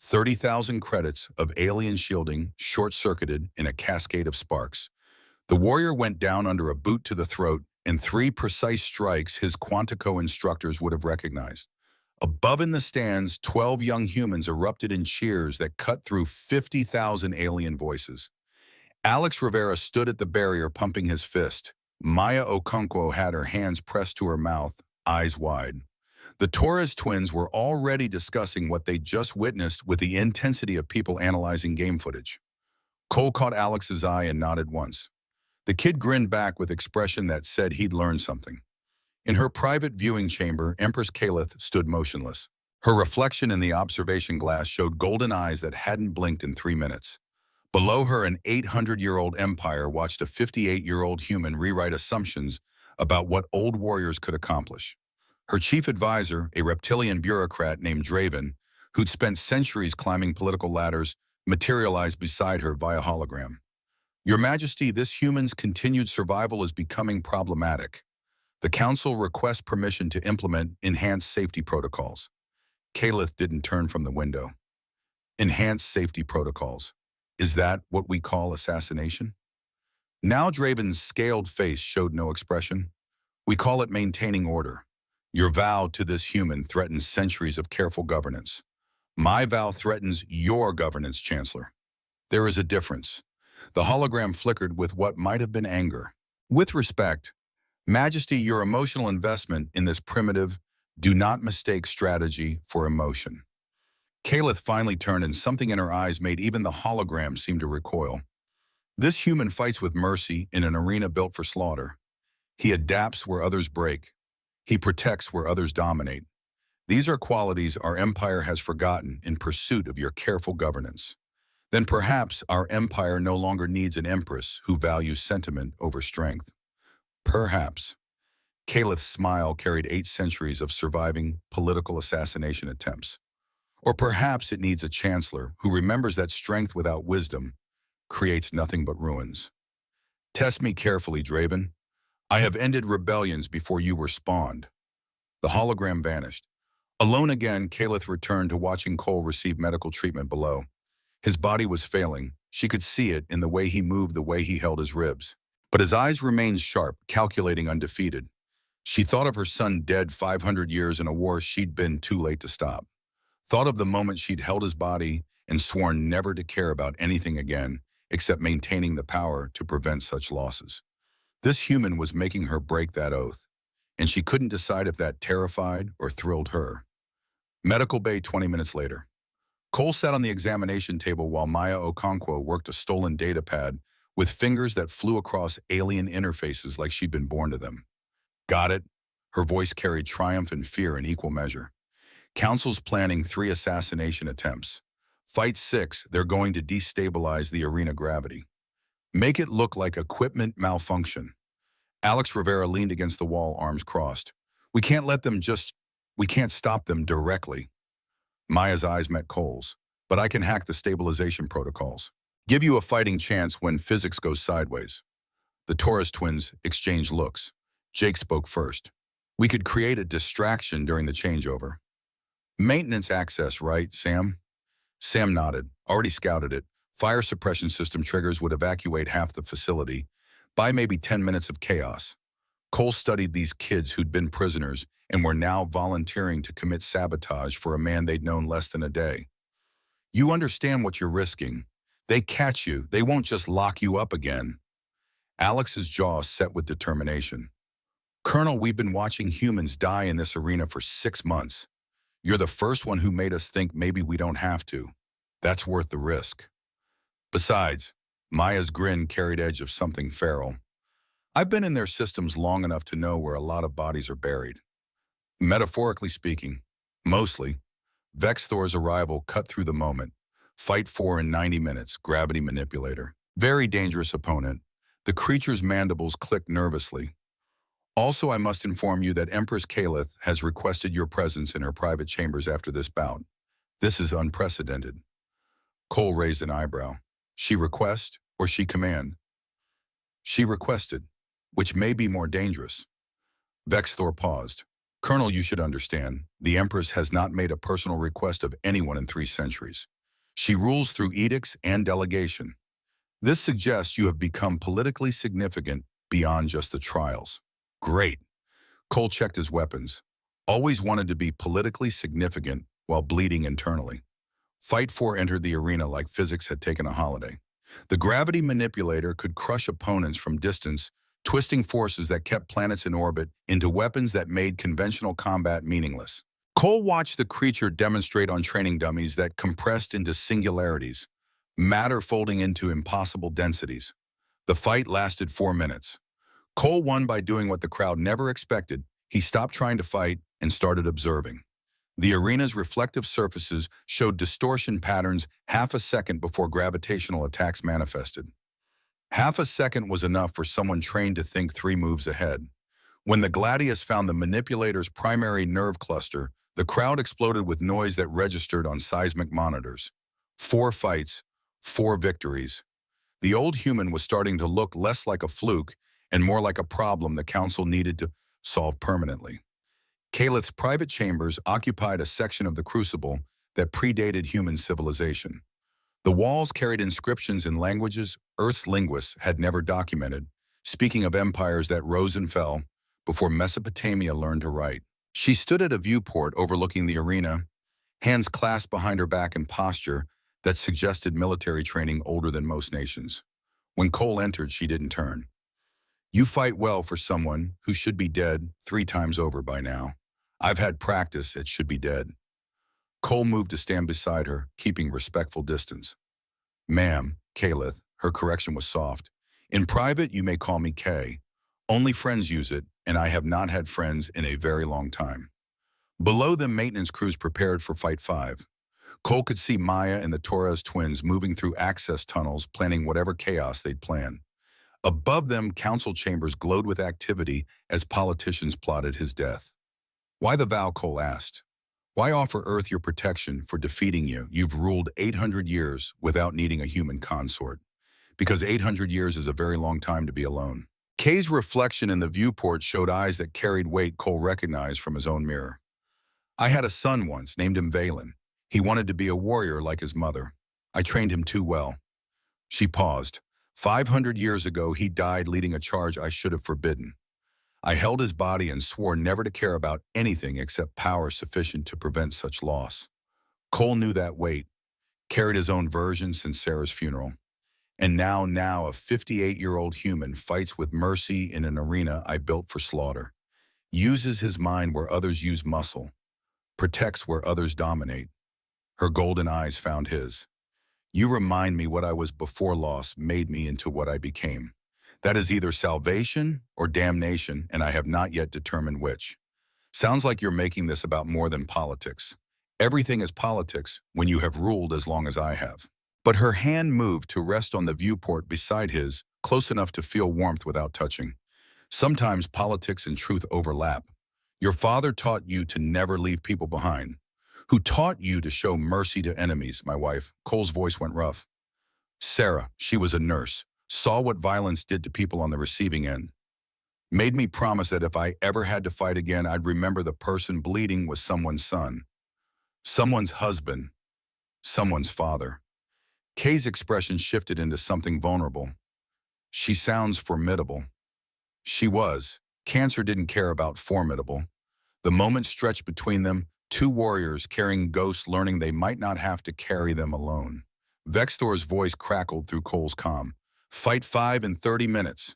30,000 credits of alien shielding short-circuited in a cascade of sparks. The warrior went down under a boot to the throat in 3 precise strikes his Quantico instructors would have recognized. Above in the stands, 12 young humans erupted in cheers that cut through 50,000 alien voices. Alex Rivera stood at the barrier pumping his fist. Maya Okonkwo had her hands pressed to her mouth, eyes wide. The Torres twins were already discussing what they'd just witnessed with the intensity of people analyzing game footage. Cole caught Alex's eye and nodded once. The kid grinned back with expression that said he'd learned something. In her private viewing chamber, Empress Calith stood motionless. Her reflection in the observation glass showed golden eyes that hadn't blinked in 3 minutes. Below her, an 800-year-old empire watched a 58-year-old human rewrite assumptions about what old warriors could accomplish. Her chief advisor, a reptilian bureaucrat named Draven, who'd spent centuries climbing political ladders, materialized beside her via hologram. Your Majesty, this human's continued survival is becoming problematic. The council requests permission to implement enhanced safety protocols. Kalith didn't turn from the window. Enhanced safety protocols. Is that what we call assassination? Now Draven's scaled face showed no expression. We call it maintaining order. Your vow to this human threatens centuries of careful governance. My vow threatens your governance, Chancellor. There is a difference. The hologram flickered with what might have been anger. With respect, Majesty, your emotional investment in this primitive, do not mistake strategy for emotion. Kalith finally turned and something in her eyes made even the hologram seem to recoil. This human fights with mercy in an arena built for slaughter. He adapts where others break. He protects where others dominate. These are qualities our empire has forgotten in pursuit of your careful governance. Then perhaps our empire no longer needs an empress who values sentiment over strength. Perhaps. Kalith's smile carried 8 centuries of surviving political assassination attempts. Or perhaps it needs a chancellor who remembers that strength without wisdom creates nothing but ruins. Test me carefully, Draven. I have ended rebellions before you were spawned. The hologram vanished. Alone again, Kalith returned to watching Cole receive medical treatment below. His body was failing. She could see it in the way he moved, the way he held his ribs. But his eyes remained sharp, calculating, undefeated. She thought of her son dead 500 years in a war she'd been too late to stop. Thought of the moment she'd held his body and sworn never to care about anything again except maintaining the power to prevent such losses. This human was making her break that oath, and she couldn't decide if that terrified or thrilled her. Medical bay 20 minutes later. Cole sat on the examination table while Maya Okonkwo worked a stolen data pad with fingers that flew across alien interfaces like she'd been born to them. Got it? Her voice carried triumph and fear in equal measure. Council's planning 3 assassination attempts. Fight 6, they're going to destabilize the arena gravity. Make it look like equipment malfunction. Alex Rivera leaned against the wall, arms crossed. We can't stop them directly. Maya's eyes met Cole's. But I can hack the stabilization protocols. Give you a fighting chance when physics goes sideways. The Taurus twins exchanged looks. Jake spoke first. We could create a distraction during the changeover. Maintenance access, right, Sam? Sam nodded. Already scouted it. Fire suppression system triggers would evacuate half the facility. By maybe 10 minutes of chaos. Cole studied these kids who'd been prisoners and were now volunteering to commit sabotage for a man they'd known less than a day. You understand what you're risking. They catch you. They won't just lock you up again. Alex's jaw set with determination. Colonel, we've been watching humans die in this arena for 6 months. You're the first one who made us think maybe we don't have to. That's worth the risk. Besides, Maya's grin carried edge of something feral. I've been in their systems long enough to know where a lot of bodies are buried. Metaphorically speaking, mostly. Vex Thor's arrival cut through the moment. Fight 4 in 90 minutes, gravity manipulator. Very dangerous opponent. The creature's mandibles clicked nervously. Also, I must inform you that Empress Kalith has requested your presence in her private chambers after this bout. This is unprecedented. Cole raised an eyebrow. She request or she command? She requested, which may be more dangerous. Vex Thor paused. Colonel, you should understand, the Empress has not made a personal request of anyone in 3 centuries. She rules through edicts and delegation. This suggests you have become politically significant beyond just the trials. Great. Cole checked his weapons. Always wanted to be politically significant while bleeding internally. Fight 4 entered the arena like physics had taken a holiday. The gravity manipulator could crush opponents from distance, twisting forces that kept planets in orbit into weapons that made conventional combat meaningless. Cole watched the creature demonstrate on training dummies that compressed into singularities, matter folding into impossible densities. The fight lasted 4 minutes. Cole won by doing what the crowd never expected. He stopped trying to fight and started observing. The arena's reflective surfaces showed distortion patterns half a second before gravitational attacks manifested. Half a second was enough for someone trained to think 3 moves ahead. When the Gladius found the manipulator's primary nerve cluster, the crowd exploded with noise that registered on seismic monitors. 4 fights, 4 victories. The old human was starting to look less like a fluke and more like a problem the council needed to solved permanently. Calith's private chambers occupied a section of the crucible that predated human civilization. The walls carried inscriptions in languages Earth's linguists had never documented, speaking of empires that rose and fell before Mesopotamia learned to write. She stood at a viewport overlooking the arena, hands clasped behind her back in posture that suggested military training older than most nations. When Cole entered, she didn't turn. "You fight well for someone who should be dead 3 times over by now. I've had practice, it should be dead." Cole moved to stand beside her, keeping respectful distance. "Ma'am, Calith," her correction was soft. "In private, you may call me Kay. Only friends use it, and I have not had friends in a very long time." Below them, maintenance crews prepared for Fight 5. Cole could see Maya and the Torres twins moving through access tunnels, planning whatever chaos they'd plan. Above them, council chambers glowed with activity as politicians plotted his death. "Why the vow?" Cole asked. "Why offer Earth your protection for defeating you? You've ruled 800 years without needing a human consort. Because 800 years is a very long time to be alone." Kay's reflection in the viewport showed eyes that carried weight Cole recognized from his own mirror. "I had a son once, named him Valen. He wanted to be a warrior like his mother. I trained him too well." She paused. 500 years ago, he died leading a charge I should have forbidden. I held his body and swore never to care about anything except power sufficient to prevent such loss. Cole knew that weight, carried his own version since Sarah's funeral. And now a 58-year-old human fights with mercy in an arena I built for slaughter. Uses his mind where others use muscle. Protects where others dominate. Her golden eyes found his. "You remind me what I was before loss made me into what I became. That is either salvation or damnation, and I have not yet determined which." "Sounds like you're making this about more than politics." "Everything is politics when you have ruled as long as I have." But her hand moved to rest on the viewport beside his, close enough to feel warmth without touching. "Sometimes politics and truth overlap. Your father taught you to never leave people behind. Who taught you to show mercy to enemies, my wife?" Cole's voice went rough. "Sarah, she was a nurse. Saw what violence did to people on the receiving end. Made me promise that if I ever had to fight again, I'd remember the person bleeding was someone's son, someone's husband, someone's father." Kay's expression shifted into something vulnerable. "She sounds formidable." She was. Cancer didn't care about formidable. The moment stretched between them, 2 warriors carrying ghosts learning they might not have to carry them alone. Vexthor's voice crackled through Cole's calm. "Fight 5 in 30 minutes.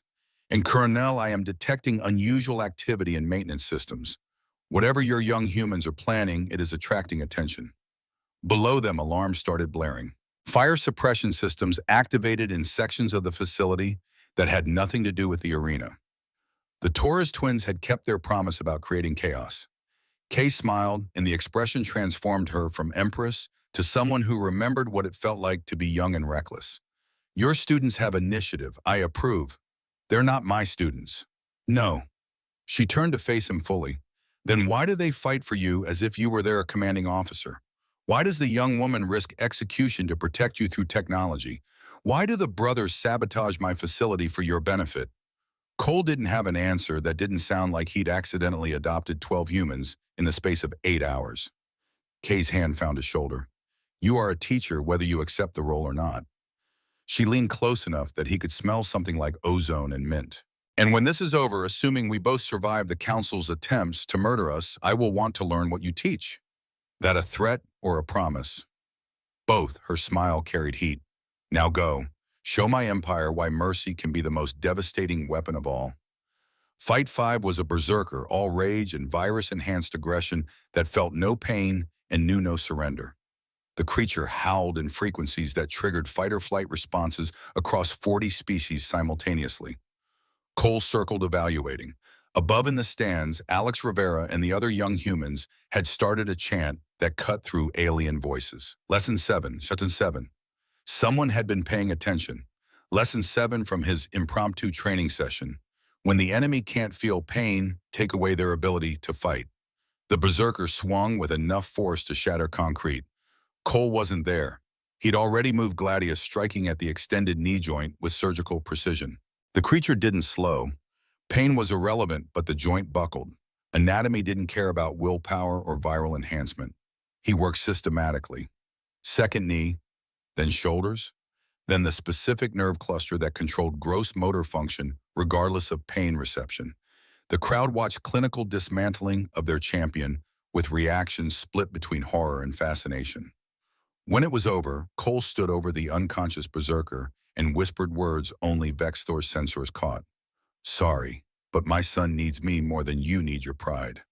And Colonel, I am detecting unusual activity in maintenance systems. Whatever your young humans are planning, it is attracting attention." Below them, alarms started blaring. Fire suppression systems activated in sections of the facility that had nothing to do with the arena. The Torres twins had kept their promise about creating chaos. Kay smiled, and the expression transformed her from empress to someone who remembered what it felt like to be young and reckless. "Your students have initiative. I approve. They're not my students." "No." She turned to face him fully. "Then why do they fight for you as if you were their commanding officer? Why does the young woman risk execution to protect you through technology? Why do the brothers sabotage my facility for your benefit?" Cole didn't have an answer that didn't sound like he'd accidentally adopted 12 humans in the space of 8 hours. Kay's hand found his shoulder. "You are a teacher whether you accept the role or not." She leaned close enough that he could smell something like ozone and mint. "And when this is over, assuming we both survive the Council's attempts to murder us, I will want to learn what you teach." "That a threat or a promise?" "Both." Her smile carried heat. "Now go. Show my empire why mercy can be the most devastating weapon of all." Fight 5 was a berserker, all rage and virus-enhanced aggression that felt no pain and knew no surrender. The creature howled in frequencies that triggered fight-or-flight responses across 40 species simultaneously. Cole circled, evaluating. Above in the stands, Alex Rivera and the other young humans had started a chant that cut through alien voices. Lesson 7, Lesson 7. Someone had been paying attention. Lesson 7 from his impromptu training session. When the enemy can't feel pain, take away their ability to fight. The berserker swung with enough force to shatter concrete. Cole wasn't there. He'd already moved Gladiator, striking at the extended knee joint with surgical precision. The creature didn't slow, Pain was irrelevant, but the joint buckled. Anatomy didn't care about willpower or viral enhancement. He worked systematically. Second knee, then shoulders, then the specific nerve cluster that controlled gross motor function regardless of pain reception. The crowd watched clinical dismantling of their champion with reactions split between horror and fascination. When it was over, Cole stood over the unconscious berserker and whispered words only Vexthor's sensors caught. Sorry, but my son needs me more than you need your pride.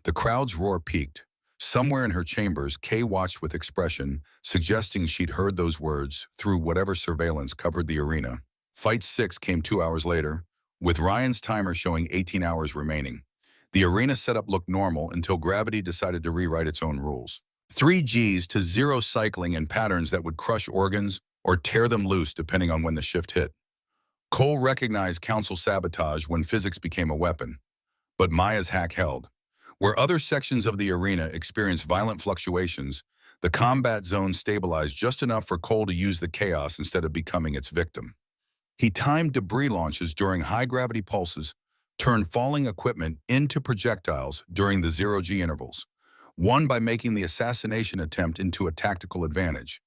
The crowd's roar peaked. Somewhere in her chambers, Kay watched with expression, suggesting she'd heard those words through whatever surveillance covered the arena. Fight 6 came 2 hours later, with Ryan's timer showing 18 hours remaining. The arena setup looked normal until gravity decided to rewrite its own rules. 3 Gs to 0 cycling in patterns that would crush organs or tear them loose depending on when the shift hit. Cole recognized council sabotage when physics became a weapon, but Maya's hack held. Where other sections of the arena experienced violent fluctuations, the combat zone stabilized just enough for Cole to use the chaos instead of becoming its victim. He timed debris launches during high-gravity pulses, turned falling equipment into projectiles during the zero-G intervals, won by making the assassination attempt into a tactical advantage.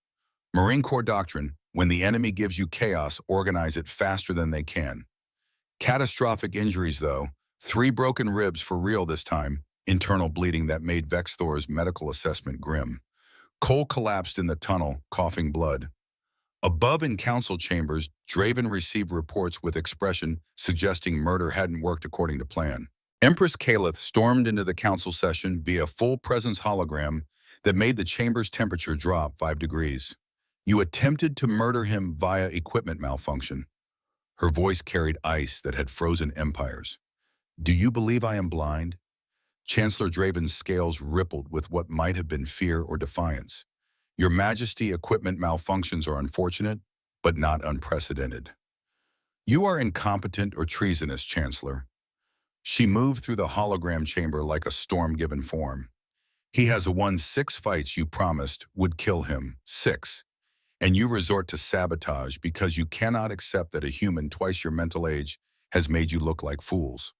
Marine Corps doctrine: when the enemy gives you chaos, organize it faster than they can. Catastrophic injuries, though. 3 broken ribs for real this time, internal bleeding that made Vexthor's medical assessment grim. Cole collapsed in the tunnel, coughing blood. Above in council chambers, Draven received reports with expression suggesting murder hadn't worked according to plan. Empress Kaleth stormed into the council session via full presence hologram that made the chamber's temperature drop 5 degrees. You attempted to murder him via equipment malfunction. Her voice carried ice that had frozen empires. Do you believe I am blind? Chancellor Draven's scales rippled with what might have been fear or defiance. Your Majesty, equipment malfunctions are unfortunate, but not unprecedented. You are incompetent or treasonous, Chancellor. She moved through the hologram chamber like a storm given form. He has won 6 fights you promised would kill him. 6. And you resort to sabotage because you cannot accept that a human twice your mental age has made you look like fools.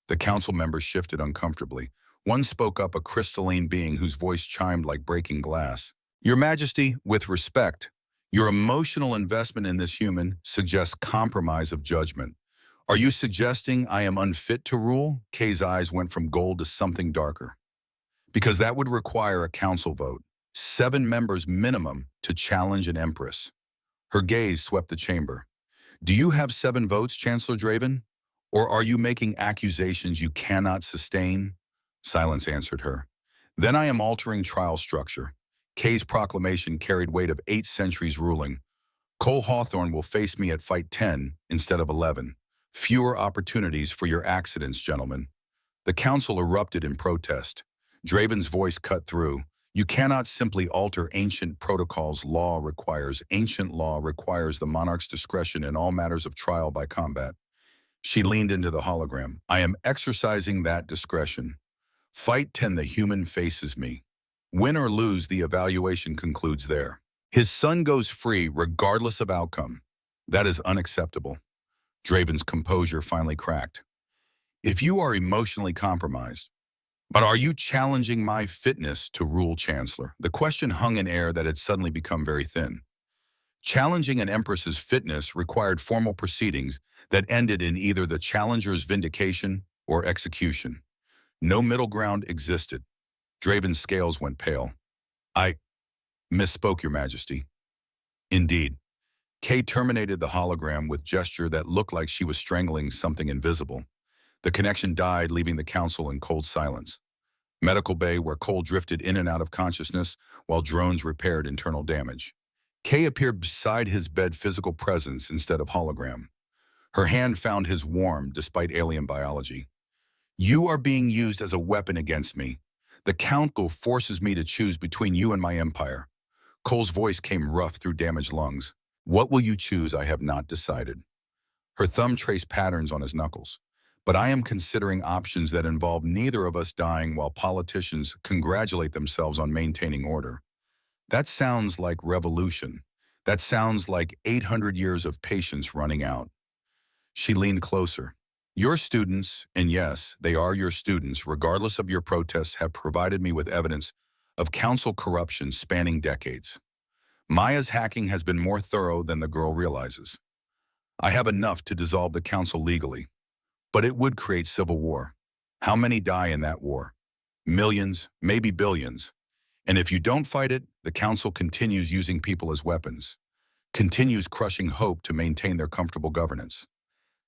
The council members shifted uncomfortably. One spoke up, a crystalline being whose voice chimed like breaking glass. Your Majesty, with respect, your emotional investment in this human suggests compromise of judgment. Are you suggesting I am unfit to rule? Kay's eyes went from gold to something darker. Because that would require a council vote, 7 members minimum, to challenge an empress. Her gaze swept the chamber. Do you have 7 votes, Chancellor Draven? Or are you making accusations you cannot sustain? Silence answered her. Then I am altering trial structure. Kay's proclamation carried weight of 8 centuries ruling. Cole Hawthorne will face me at fight 10 instead of 11. Fewer opportunities for your accidents, gentlemen. The council erupted in protest. Draven's voice cut through. You cannot simply alter ancient protocols. Ancient law requires the monarch's discretion in all matters of trial by combat. She leaned into the hologram. I am exercising that discretion. Fight 10, the human faces me. Win or lose, the evaluation concludes there. His son goes free regardless of outcome. That is unacceptable. Draven's composure finally cracked. If you are emotionally compromised, but are you challenging my fitness to rule, Chancellor? The question hung in air that had suddenly become very thin. Challenging an empress's fitness required formal proceedings that ended in either the challenger's vindication or execution. No middle ground existed. Draven's scales went pale. I misspoke, Your Majesty. Indeed. Kay terminated the hologram with gesture that looked like she was strangling something invisible. The connection died, leaving the council in cold silence. Medical bay, where Cole drifted in and out of consciousness while drones repaired internal damage. Kay appeared beside his bed, physical presence instead of hologram. Her hand found his warm, despite alien biology. You are being used as a weapon against me. The council forces me to choose between you and my empire. Cole's voice came rough through damaged lungs. What will you choose? I have not decided. Her thumb traced patterns on his knuckles. But I am considering options that involve neither of us dying while politicians congratulate themselves on maintaining order. That sounds like revolution. That sounds like 800 years of patience running out. She leaned closer. Your students, and yes, they are your students, regardless of your protests, have provided me with evidence of council corruption spanning decades. Maya's hacking has been more thorough than the girl realizes. I have enough to dissolve the council legally, but it would create civil war. How many die in that war? Millions, maybe billions. And if you don't fight it, the council continues using people as weapons, continues crushing hope to maintain their comfortable governance.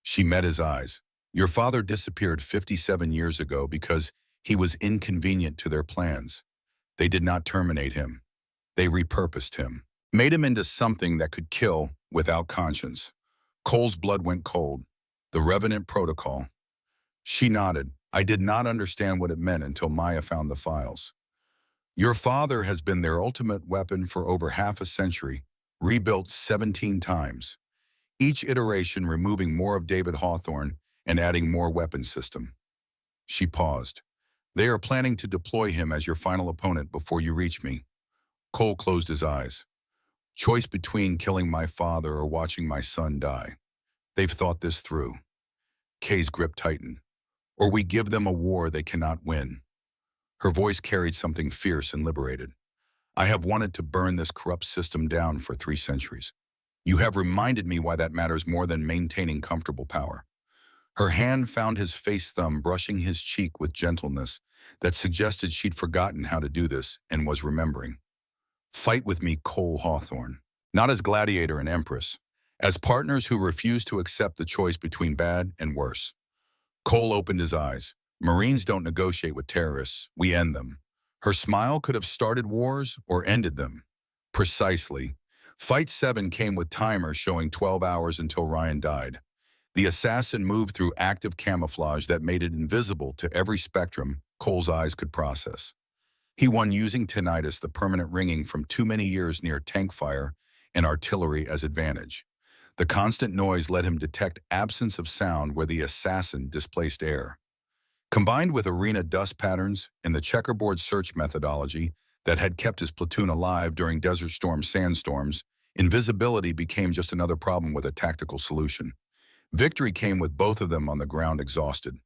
She met his eyes. Your father disappeared 57 years ago because he was inconvenient to their plans. They did not terminate him. They repurposed him, made him into something that could kill without conscience. Cole's blood went cold. The Revenant Protocol. She nodded. I did not understand what it meant until Maya found the files. Your father has been their ultimate weapon for over half a century, rebuilt 17 times. Each iteration removing more of David Hawthorne and adding more weapon system. She paused. They are planning to deploy him as your final opponent before you reach me. Cole closed his eyes. Choice between killing my father or watching my son die. They've thought this through. Kay's grip tightened. Or we give them a war they cannot win. Her voice carried something fierce and liberated. I have wanted to burn this corrupt system down for 3 centuries. You have reminded me why that matters more than maintaining comfortable power. Her hand found his face thumb, brushing his cheek with gentleness that suggested she'd forgotten how to do this and was remembering. Fight with me, Cole Hawthorne. Not as Gladiator and Empress, as partners who refuse to accept the choice between bad and worse. Cole opened his eyes. Marines don't negotiate with terrorists. We end them. Her smile could have started wars or ended them. Precisely. Fight 7 came with timers showing 12 hours until Ryan died. The assassin moved through active camouflage that made it invisible to every spectrum Cole's eyes could process. He won using tinnitus, the permanent ringing from too many years near tank fire and artillery, as advantage. The constant noise let him detect absence of sound where the assassin displaced air. Combined with arena dust patterns and the checkerboard search methodology that had kept his platoon alive during Desert Storm sandstorms, invisibility became just another problem with a tactical solution. Victory came with both of them on the ground exhausted.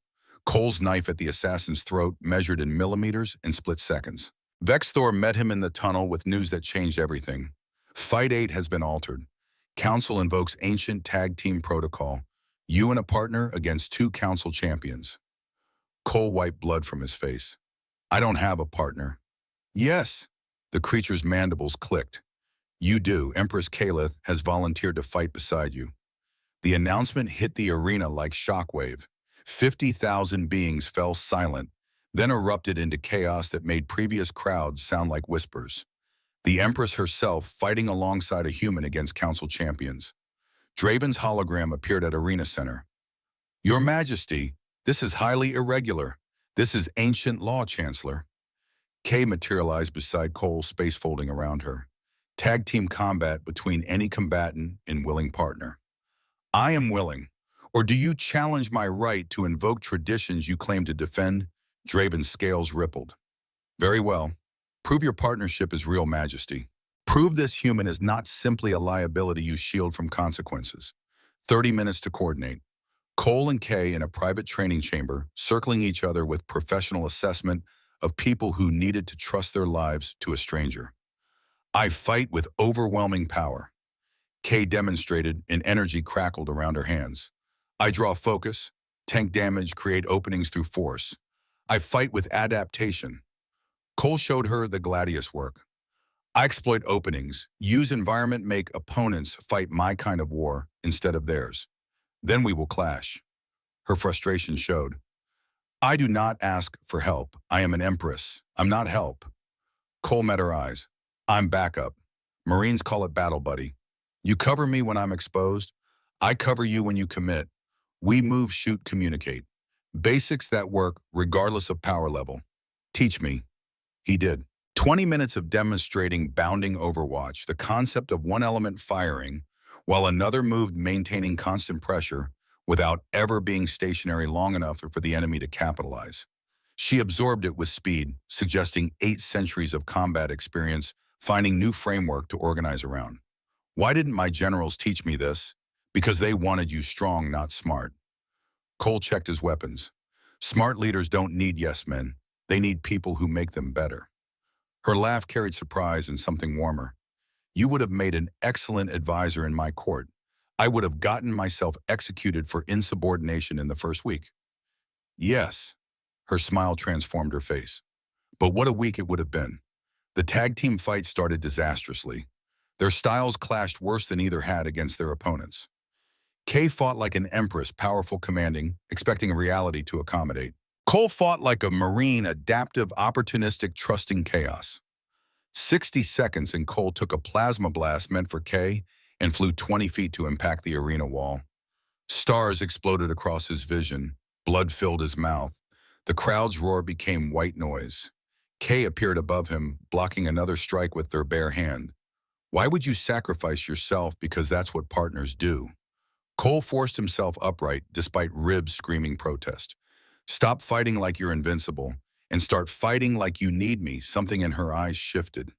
Cole's knife at the assassin's throat measured in millimeters and split seconds. Vexthor met him in the tunnel with news that changed everything. Fight 8 has been altered. Council invokes ancient tag team protocol. You and a partner against 2 council champions. Cole wiped blood from his face. I don't have a partner. Yes. The creature's mandibles clicked. You do. Empress Kalith has volunteered to fight beside you. The announcement hit the arena like shockwave. 50,000 beings fell silent, then erupted into chaos that made previous crowds sound like whispers. The Empress herself fighting alongside a human against council champions. Draven's hologram appeared at Arena Center. Your Majesty, this is highly irregular. This is ancient law, Chancellor. Kay materialized beside Cole, space folding around her. Tag team combat between any combatant and willing partner. I am willing. Or do you challenge my right to invoke traditions you claim to defend? Draven's scales rippled. Very well. Prove your partnership is real, Majesty. Prove this human is not simply a liability you shield from consequences. 30 minutes to coordinate. Cole and Kay in a private training chamber, circling each other with professional assessment of people who needed to trust their lives to a stranger. I fight with overwhelming power. Kay demonstrated, and energy crackled around her hands. I draw focus, tank damage, create openings through force. I fight with adaptation. Cole showed her the Gladiator work. I exploit openings, use environment, make opponents fight my kind of war instead of theirs. Then we will clash. Her frustration showed. I do not ask for help. I am an empress. I'm not help. Cole met her eyes. I'm backup. Marines call it battle buddy. You cover me when I'm exposed. I cover you when you commit. We move, shoot, communicate. Basics that work regardless of power level. Teach me. He did. 20 minutes of demonstrating bounding Overwatch, the concept of one element firing, while another moved, maintaining constant pressure without ever being stationary long enough for the enemy to capitalize. She absorbed it with speed, suggesting 8 centuries of combat experience, finding new framework to organize around. Why didn't my generals teach me this? Because they wanted you strong, not smart. Cole checked his weapons. Smart leaders don't need yes men. They need people who make them better. Her laugh carried surprise and something warmer. You would have made an excellent advisor in my court. I would have gotten myself executed for insubordination in the first week. Yes. Her smile transformed her face. But what a week it would have been. The tag team fight started disastrously. Their styles clashed worse than either had against their opponents. Kay fought like an empress, powerful, commanding, expecting reality to accommodate. Cole fought like a marine, adaptive, opportunistic, trusting chaos. 60 seconds and Cole took a plasma blast meant for Kay and flew 20 feet to impact the arena wall. Stars exploded across his vision. Blood filled his mouth. The crowd's roar became white noise. Kay appeared above him, blocking another strike with their bare hand. Why would you sacrifice yourself because that's what partners do? Cole forced himself upright despite ribs screaming protest. Stop fighting like you're invincible and start fighting like you need me. Something in her eyes shifted.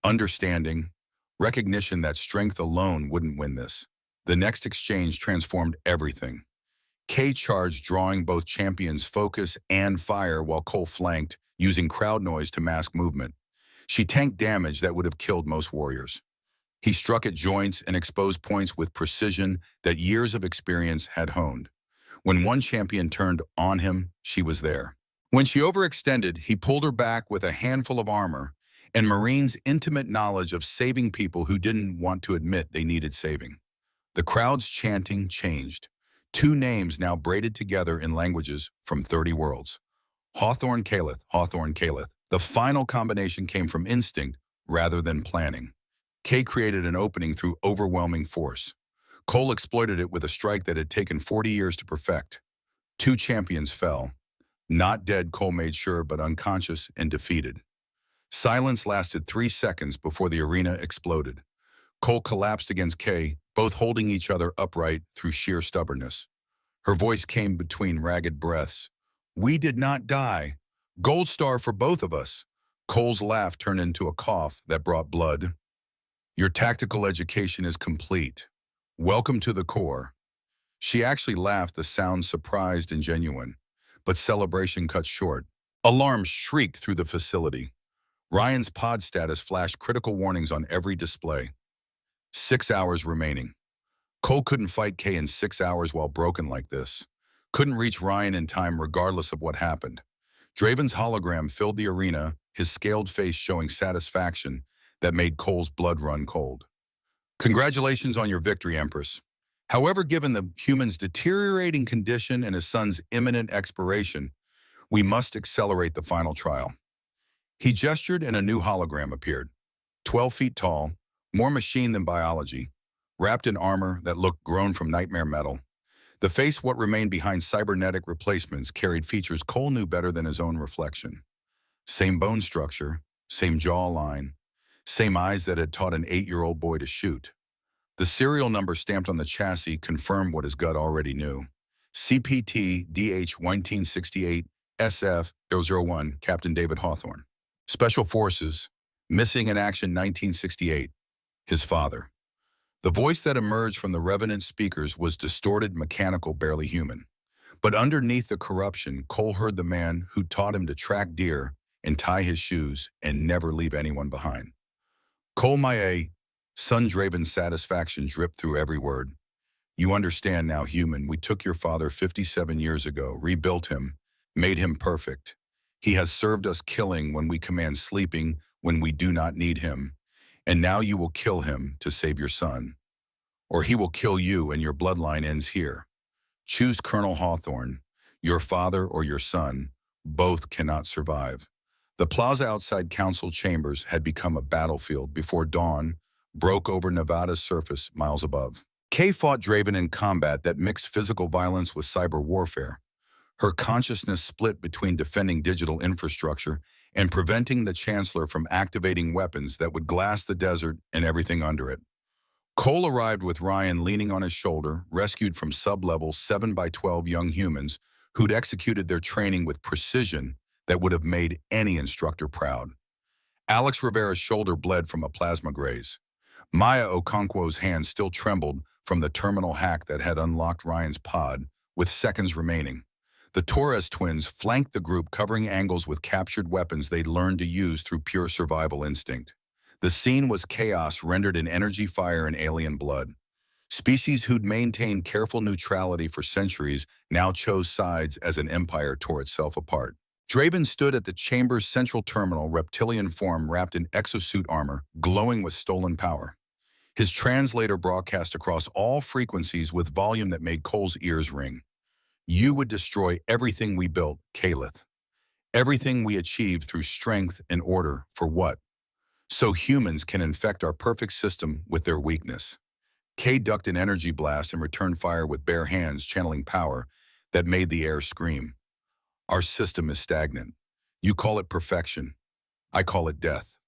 Understanding, recognition that strength alone wouldn't win this. The next exchange transformed everything. Kay charged, drawing both champions' focus and fire while Cole flanked, using crowd noise to mask movement. She tanked damage that would have killed most warriors. He struck at joints and exposed points with precision that years of experience had honed. When one champion turned on him, she was there. When she overextended, he pulled her back with a handful of armor and Marine's intimate knowledge of saving people who didn't want to admit they needed saving. The crowd's chanting changed. Two names now braided together in languages from 30 worlds. Hawthorne Caleth, Hawthorne Caleth. The final combination came from instinct rather than planning. Kay created an opening through overwhelming force. Cole exploited it with a strike that had taken 40 years to perfect. Two champions fell. Not dead, Cole made sure, but unconscious and defeated. Silence lasted 3 seconds before the arena exploded. Cole collapsed against Kay, both holding each other upright through sheer stubbornness. Her voice came between ragged breaths. We did not die. Gold star for both of us. Cole's laugh turned into a cough that brought blood. Your tactical education is complete. Welcome to the Corps. She actually laughed, the sound surprised and genuine. But celebration cut short. Alarms shrieked through the facility. Ryan's pod status flashed critical warnings on every display. 6 hours remaining. Cole couldn't fight Kay in 6 hours while broken like this. Couldn't reach Ryan in time regardless of what happened. Draven's hologram filled the arena, his scaled face showing satisfaction that made Cole's blood run cold. Congratulations on your victory, Empress. However, given the human's deteriorating condition and his son's imminent expiration, we must accelerate the final trial. He gestured and a new hologram appeared. 12 feet tall, more machine than biology, wrapped in armor that looked grown from nightmare metal. The face, what remained behind cybernetic replacements, carried features Cole knew better than his own reflection. Same bone structure, same jawline, same eyes that had taught an 8-year-old boy to shoot. The serial number stamped on the chassis confirmed what his gut already knew. CPT DH 1968 SF 001, Captain David Hawthorne. Special Forces, missing in action 1968. His father. The voice that emerged from the Revenant speakers was distorted, mechanical, barely human. But underneath the corruption, Cole heard the man who taught him to track deer and tie his shoes and never leave anyone behind. Cole Maye, son Draven's satisfaction dripped through every word. You understand now, human. We took your father 57 years ago, rebuilt him, made him perfect. He has served us, killing when we command, sleeping when we do not need him. And now you will kill him to save your son. Or he will kill you and your bloodline ends here. Choose Colonel Hawthorne, your father or your son. Both cannot survive. The plaza outside council chambers had become a battlefield before dawn broke over Nevada's surface miles above. Kay fought Draven in combat that mixed physical violence with cyber warfare. Her consciousness split between defending digital infrastructure and preventing the Chancellor from activating weapons that would glass the desert and everything under it. Cole arrived with Ryan leaning on his shoulder, rescued from sub-level 7x12 young humans who'd executed their training with precision that would have made any instructor proud. Alex Rivera's shoulder bled from a plasma graze. Maya Okonkwo's hand still trembled from the terminal hack that had unlocked Ryan's pod, with seconds remaining. The Torres twins flanked the group, covering angles with captured weapons they'd learned to use through pure survival instinct. The scene was chaos rendered in energy, fire, and alien blood. Species who'd maintained careful neutrality for centuries now chose sides as an empire tore itself apart. Draven stood at the chamber's central terminal, reptilian form wrapped in exosuit armor, glowing with stolen power. His translator broadcast across all frequencies with volume that made Cole's ears ring. You would destroy everything we built, Calith. Everything we achieved through strength and order, for what? So humans can infect our perfect system with their weakness. Kay ducked an energy blast and returned fire with bare hands, channeling power that made the air scream. Our system is stagnant. You call it perfection. I call it death.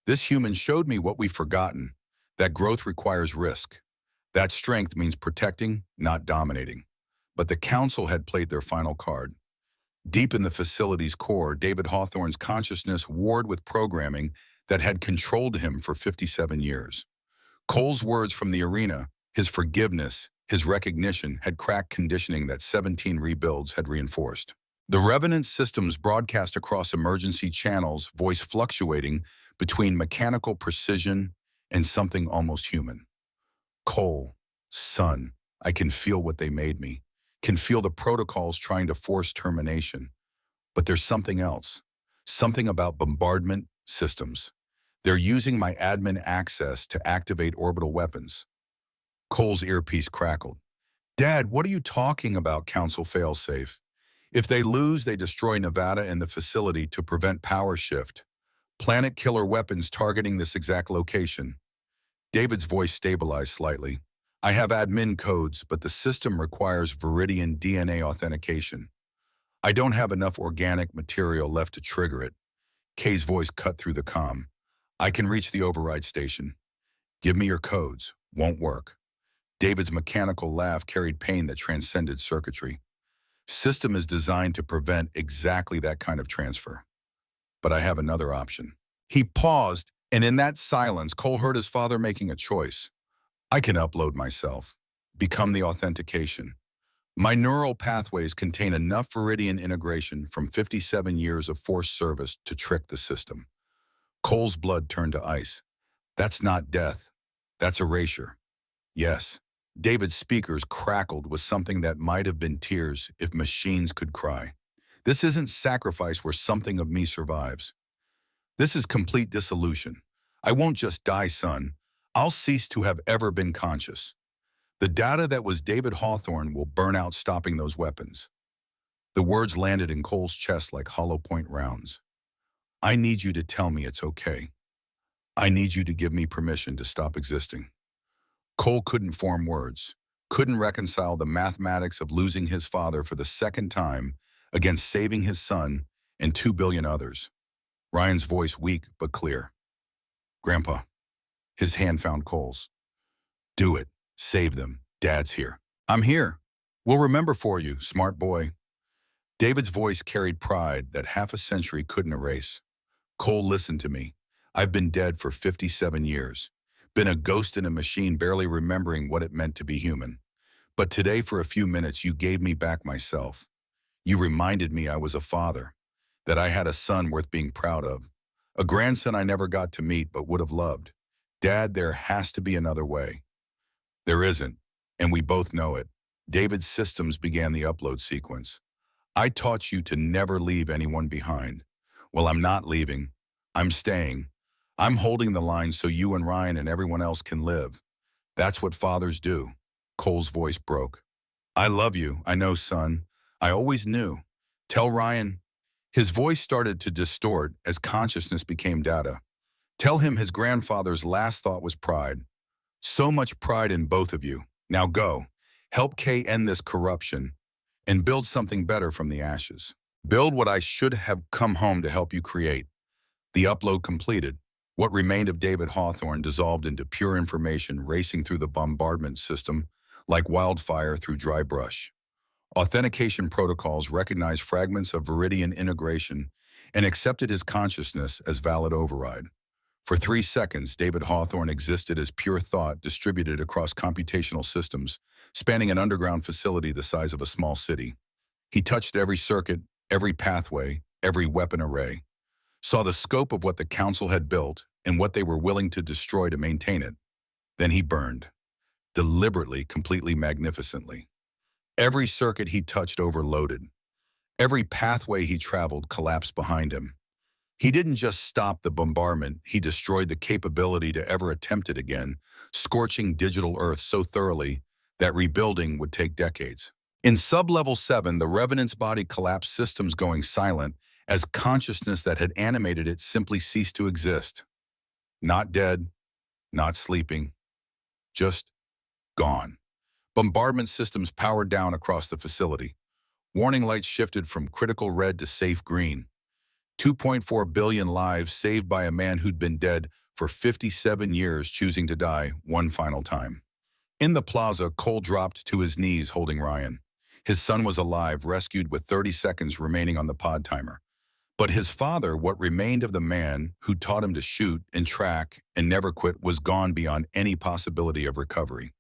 This human showed me what we've forgotten, that growth requires risk. That strength means protecting, not dominating. But the Council had played their final card. Deep in the facility's core, David Hawthorne's consciousness warred with programming that had controlled him for 57 years. Cole's words from the arena, his forgiveness, his recognition, had cracked conditioning that 17 rebuilds had reinforced. The Revenant systems broadcast across emergency channels, voice fluctuating between mechanical precision and something almost human. Cole, son, I can feel what they made me, can feel the protocols trying to force termination. But there's something else, something about bombardment systems. They're using my admin access to activate orbital weapons. Cole's earpiece crackled. Dad, what are you talking about, Council failsafe? If they lose, they destroy Nevada and the facility to prevent power shift. Planet killer weapons targeting this exact location. David's voice stabilized slightly. I have admin codes, but the system requires Viridian DNA authentication. I don't have enough organic material left to trigger it. Kay's voice cut through the comm. I can reach the override station. Give me your codes. Won't work. David's mechanical laugh carried pain that transcended circuitry. System is designed to prevent exactly that kind of transfer. But I have another option. He paused, and in that silence, Cole heard his father making a choice. I can upload myself, become the authentication. My neural pathways contain enough Viridian integration from 57 years of forced service to trick the system. Cole's blood turned to ice. That's not death. That's erasure. Yes. David's speakers crackled with something that might have been tears if machines could cry. This isn't sacrifice where something of me survives. This is complete dissolution. I won't just die, son. I'll cease to have ever been conscious. The data that was David Hawthorne will burn out, stopping those weapons. The words landed in Cole's chest like hollow point rounds. I need you to tell me it's okay. I need you to give me permission to stop existing. Cole couldn't form words, couldn't reconcile the mathematics of losing his father for the second time against saving his son and 2 billion others. Ryan's voice weak but clear. Grandpa. His hand found Cole's. Do it. Save them. Dad's here. I'm here. We'll remember for you, smart boy. David's voice carried pride that half a century couldn't erase. Cole, listen to me. I've been dead for 57 years. Been a ghost in a machine, barely remembering what it meant to be human. But today, for a few minutes, you gave me back myself. You reminded me I was a father, that I had a son worth being proud of, a grandson I never got to meet but would have loved. Dad, there has to be another way. There isn't, and we both know it. David's systems began the upload sequence. I taught you to never leave anyone behind. Well, I'm not leaving. I'm staying. I'm holding the line so you and Ryan and everyone else can live. That's what fathers do. Cole's voice broke. I love you, I know, son. I always knew. Tell Ryan. His voice started to distort as consciousness became data. Tell him his grandfather's last thought was pride. So much pride in both of you. Now go. Help Kay end this corruption and build something better from the ashes. Build what I should have come home to help you create. The upload completed. What remained of David Hawthorne dissolved into pure information racing through the bombardment system like wildfire through dry brush. Authentication protocols recognized fragments of Viridian integration and accepted his consciousness as valid override. For 3 seconds, David Hawthorne existed as pure thought distributed across computational systems, spanning an underground facility the size of a small city. He touched every circuit, every pathway, every weapon array, saw the scope of what the council had built and what they were willing to destroy to maintain it. Then he burned, deliberately, completely, magnificently. Every circuit he touched overloaded. Every pathway he traveled collapsed behind him. He didn't just stop the bombardment, he destroyed the capability to ever attempt it again, scorching digital Earth so thoroughly that rebuilding would take decades. In Sublevel 7, the Revenant's body collapsed, systems going silent, as consciousness that had animated it simply ceased to exist. Not dead, not sleeping, just gone. Bombardment systems powered down across the facility. Warning lights shifted from critical red to safe green. 2.4 billion lives saved by a man who'd been dead for 57 years, choosing to die one final time. In the plaza, Cole dropped to his knees holding Ryan. His son was alive, rescued with 30 seconds remaining on the pod timer. But his father, what remained of the man who taught him to shoot and track and never quit, was gone beyond any possibility of recovery.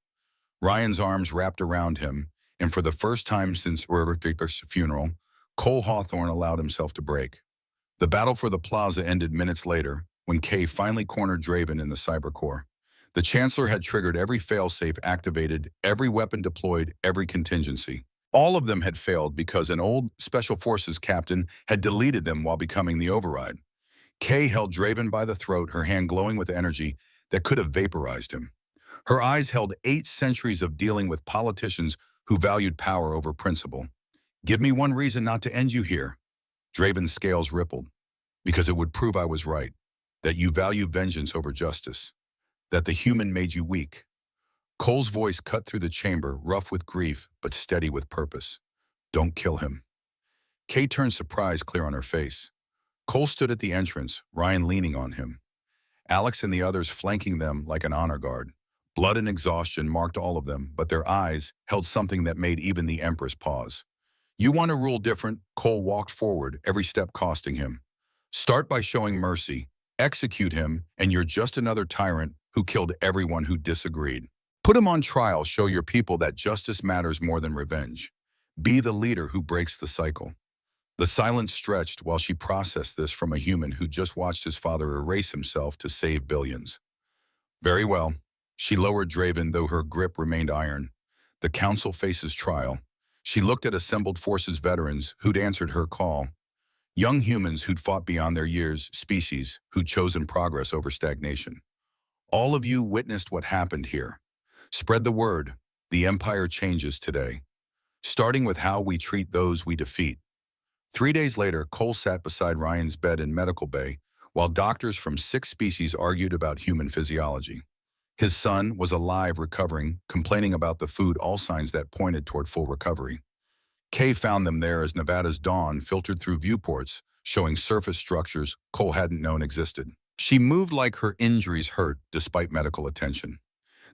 Ryan's arms wrapped around him, and for the first time since Robert's funeral, Cole Hawthorne allowed himself to break. The battle for the plaza ended minutes later, when Kay finally cornered Draven in the cybercore. The Chancellor had triggered every failsafe activated, every weapon deployed, every contingency. All of them had failed because an old Special Forces captain had deleted them while becoming the override. Kay held Draven by the throat, her hand glowing with energy that could have vaporized him. Her eyes held 8 centuries of dealing with politicians who valued power over principle. "Give me one reason not to end you here." Draven's scales rippled. "Because it would prove I was right, that you value vengeance over justice, that the human made you weak." Cole's voice cut through the chamber, rough with grief, but steady with purpose. "Don't kill him." Kay turned, surprise clear on her face. Cole stood at the entrance, Ryan leaning on him. Alex and the others flanking them like an honor guard. Blood and exhaustion marked all of them, but their eyes held something that made even the Empress pause. "You want to rule different?" Cole walked forward, every step costing him. "Start by showing mercy. Execute him, and you're just another tyrant who killed everyone who disagreed. Put him on trial, show your people that justice matters more than revenge. Be the leader who breaks the cycle." The silence stretched while she processed this from a human who just watched his father erase himself to save billions. "Very well." She lowered Draven, though her grip remained iron. "The Council faces trial." She looked at assembled forces veterans who'd answered her call. Young humans who'd fought beyond their years, species who'd chosen progress over stagnation. "All of you witnessed what happened here. Spread the word. The Empire changes today, starting with how we treat those we defeat." 3 days later, Cole sat beside Ryan's bed in medical bay, while doctors from 6 species argued about human physiology. His son was alive, recovering, complaining about the food, all signs that pointed toward full recovery. Kay found them there as Nevada's dawn filtered through viewports, showing surface structures Cole hadn't known existed. She moved like her injuries hurt, despite medical attention.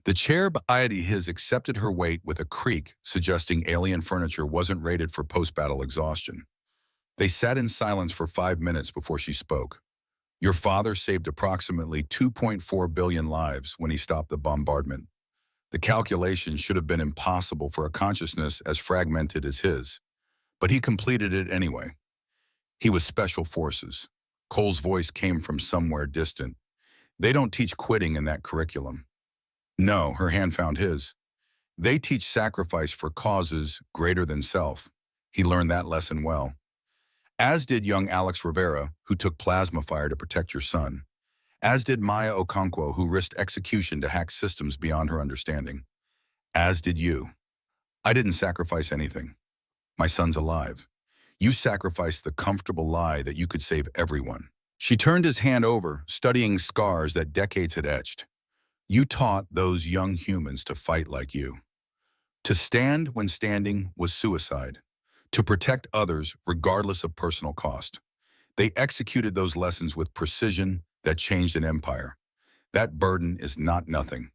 The chair beside his accepted her weight with a creak, suggesting alien furniture wasn't rated for post-battle exhaustion. They sat in silence for 5 minutes before she spoke. "Your father saved approximately 2.4 billion lives when he stopped the bombardment. The calculation should have been impossible for a consciousness as fragmented as his, but he completed it anyway. He was Special Forces." Cole's voice came from somewhere distant. "They don't teach quitting in that curriculum." "No," her hand found his. "They teach sacrifice for causes greater than self." He learned that lesson well. As did young Alex Rivera, who took plasma fire to protect your son. As did Maya Okonkwo, who risked execution to hack systems beyond her understanding. As did you. I didn't sacrifice anything. My son's alive. You sacrificed the comfortable lie that you could save everyone." She turned his hand over, studying scars that decades had etched. "You taught those young humans to fight like you. To stand when standing was suicide. To protect others regardless of personal cost. They executed those lessons with precision that changed an empire. That burden is not nothing."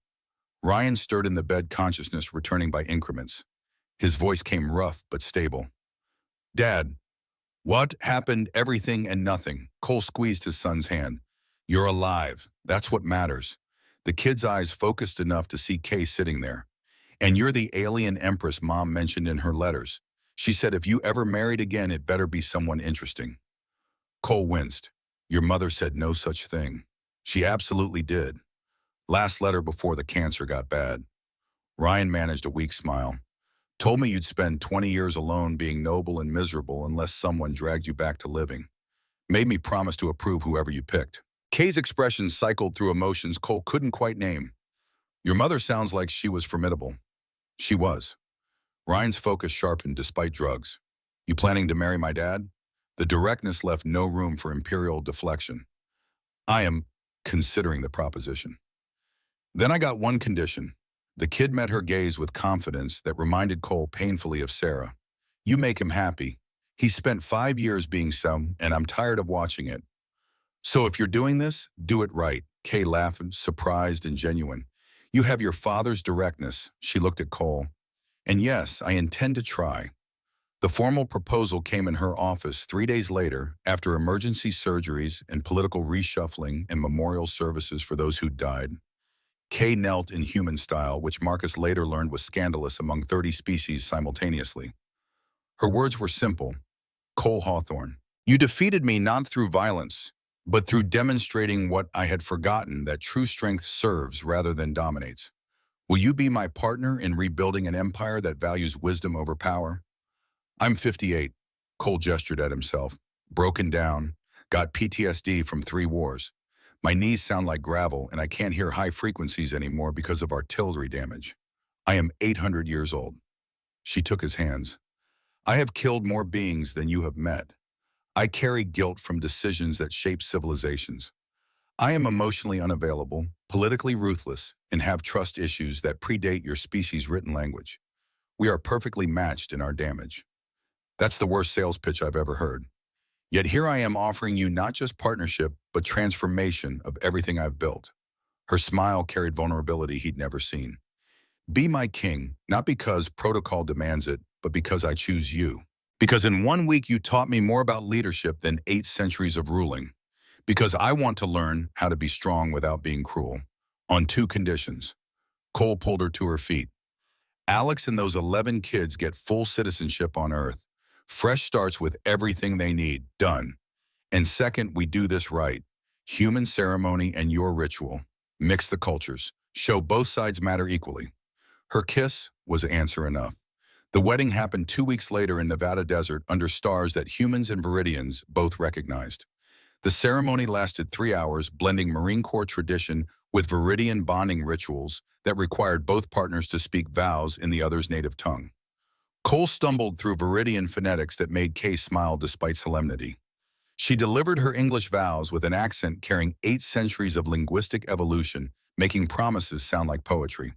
Ryan stirred in the bed, consciousness returning by increments. His voice came rough but stable. "Dad, what happened? Everything and nothing." Cole squeezed his son's hand. You're alive. That's what matters. The kid's eyes focused enough to see Kay sitting there. And you're the alien empress Mom mentioned in her letters. She said if you ever married again, it better be someone interesting. Cole winced. Your mother said no such thing. She absolutely did. Last letter before the cancer got bad. Ryan managed a weak smile. Told me you'd spend 20 years alone being noble and miserable unless someone dragged you back to living. Made me promise to approve whoever you picked. Kay's expression cycled through emotions Cole couldn't quite name. Your mother sounds like she was formidable. She was. Ryan's focus sharpened despite drugs. You planning to marry my dad? The directness left no room for imperial deflection. I am considering the proposition. Then I got one condition. The kid met her gaze with confidence that reminded Cole painfully of Sarah. You make him happy. He spent 5 years being some, and I'm tired of watching it. So if you're doing this, do it right. Kay laughed, surprised and genuine. You have your father's directness. She looked at Cole. And yes, I intend to try. The formal proposal came in her office 3 days later, after emergency surgeries and political reshuffling and memorial services for those who'd died. Kay knelt in human style, which Marcus later learned was scandalous among 30 species simultaneously. Her words were simple. Cole Hawthorne, you defeated me not through violence, but through demonstrating what I had forgotten, that true strength serves rather than dominates. Will you be my partner in rebuilding an empire that values wisdom over power? I'm 58, Cole gestured at himself, broken down, got PTSD from 3 wars. My knees sound like gravel and I can't hear high frequencies anymore because of artillery damage. I am 800 years old. She took his hands. I have killed more beings than you have met. I carry guilt from decisions that shape civilizations. I am emotionally unavailable, politically ruthless, and have trust issues that predate your species' written language. We are perfectly matched in our damage. That's the worst sales pitch I've ever heard. Yet here I am offering you not just partnership, but transformation of everything I've built. Her smile carried vulnerability he'd never seen. Be my king, not because protocol demands it, but because I choose you. Because in 1 week you taught me more about leadership than 8 centuries of ruling. Because I want to learn how to be strong without being cruel. On 2 conditions. Cole pulled her to her feet. Alex and those 11 kids get full citizenship on Earth. Fresh starts with everything they need. Done. And second, we do this right. Human ceremony and your ritual. Mix the cultures. Show both sides matter equally. Her kiss was answer enough. The wedding happened 2 weeks later in Nevada desert under stars that humans and Viridians both recognized. The ceremony lasted 3 hours, blending Marine Corps tradition with Viridian bonding rituals that required both partners to speak vows in the other's native tongue. Cole stumbled through Viridian phonetics that made Kay smile despite solemnity. She delivered her English vows with an accent carrying 8 centuries of linguistic evolution, making promises sound like poetry.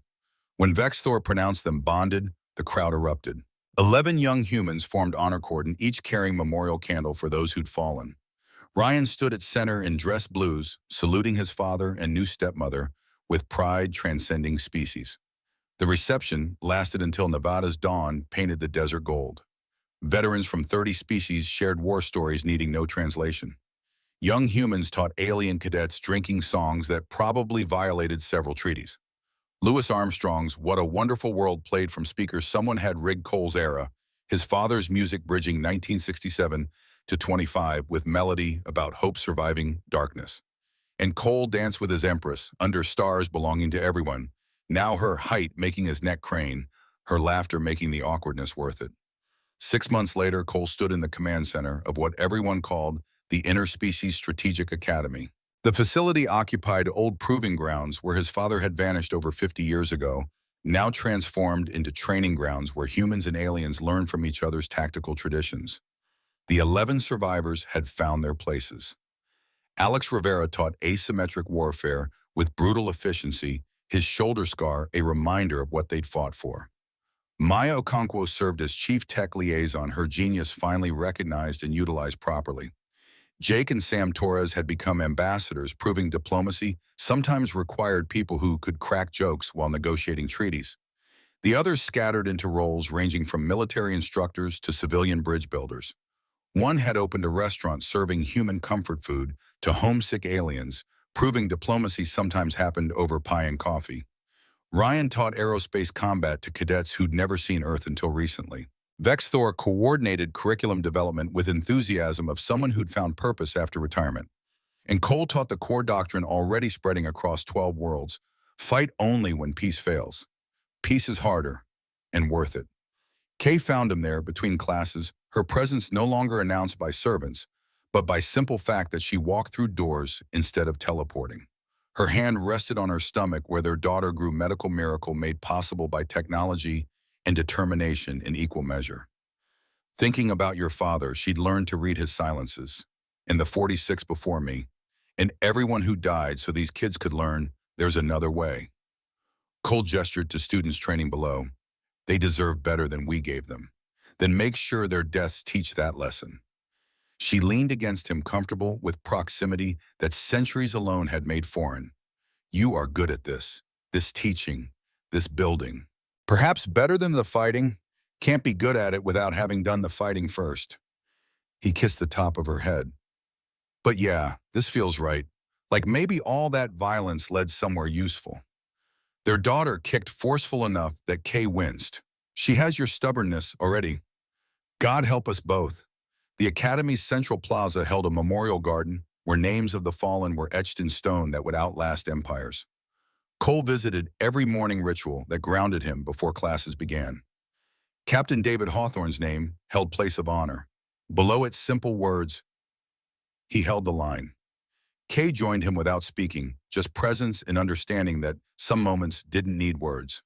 When Vexthor pronounced them bonded, the crowd erupted. 11 young humans formed honor cordon, each carrying memorial candle for those who'd fallen. Ryan stood at center in dress blues, saluting his father and new stepmother with pride transcending species. The reception lasted until Nevada's dawn painted the desert gold. Veterans from 30 species shared war stories needing no translation. Young humans taught alien cadets drinking songs that probably violated several treaties. Louis Armstrong's What a Wonderful World played from speakers someone had rigged Cole's era, his father's music bridging 1967 to 25 with melody about hope surviving darkness. And Cole danced with his empress, under stars belonging to everyone, now her height making his neck crane, her laughter making the awkwardness worth it. 6 months later, Cole stood in the command center of what everyone called the Interspecies Strategic Academy. The facility occupied old proving grounds where his father had vanished over 50 years ago, now transformed into training grounds where humans and aliens learn from each other's tactical traditions. The 11 survivors had found their places. Alex Rivera taught asymmetric warfare with brutal efficiency, his shoulder scar a reminder of what they'd fought for. Maya Okonkwo served as chief tech liaison, her genius finally recognized and utilized properly. Jake and Sam Torres had become ambassadors, proving diplomacy sometimes required people who could crack jokes while negotiating treaties. The others scattered into roles ranging from military instructors to civilian bridge builders. One had opened a restaurant serving human comfort food to homesick aliens, proving diplomacy sometimes happened over pie and coffee. Ryan taught aerospace combat to cadets who'd never seen Earth until recently. Vexthor coordinated curriculum development with enthusiasm of someone who'd found purpose after retirement. And Cole taught the core doctrine already spreading across 12 worlds: fight only when peace fails. Peace is harder and worth it. Kay found him there between classes, her presence no longer announced by servants, but by simple fact that she walked through doors instead of teleporting. Her hand rested on her stomach where their daughter grew, medical miracle made possible by technology and determination in equal measure. Thinking about your father, she'd learned to read his silences. And the 46 before me, and everyone who died so these kids could learn there's another way. Cole gestured to students training below. They deserve better than we gave them. Then make sure their deaths teach that lesson. She leaned against him, comfortable with proximity that centuries alone had made foreign. You are good at this teaching, this building. Perhaps better than the fighting. Can't be good at it without having done the fighting first. He kissed the top of her head. But yeah, this feels right. Like maybe all that violence led somewhere useful. Their daughter kicked forceful enough that Kay winced. She has your stubbornness already. God help us both. The Academy's central plaza held a memorial garden where names of the fallen were etched in stone that would outlast empires. Cole visited every morning ritual that grounded him before classes began. Captain David Hawthorne's name held place of honor. Below its simple words, he held the line. Kay joined him without speaking, just presence and understanding that some moments didn't need words.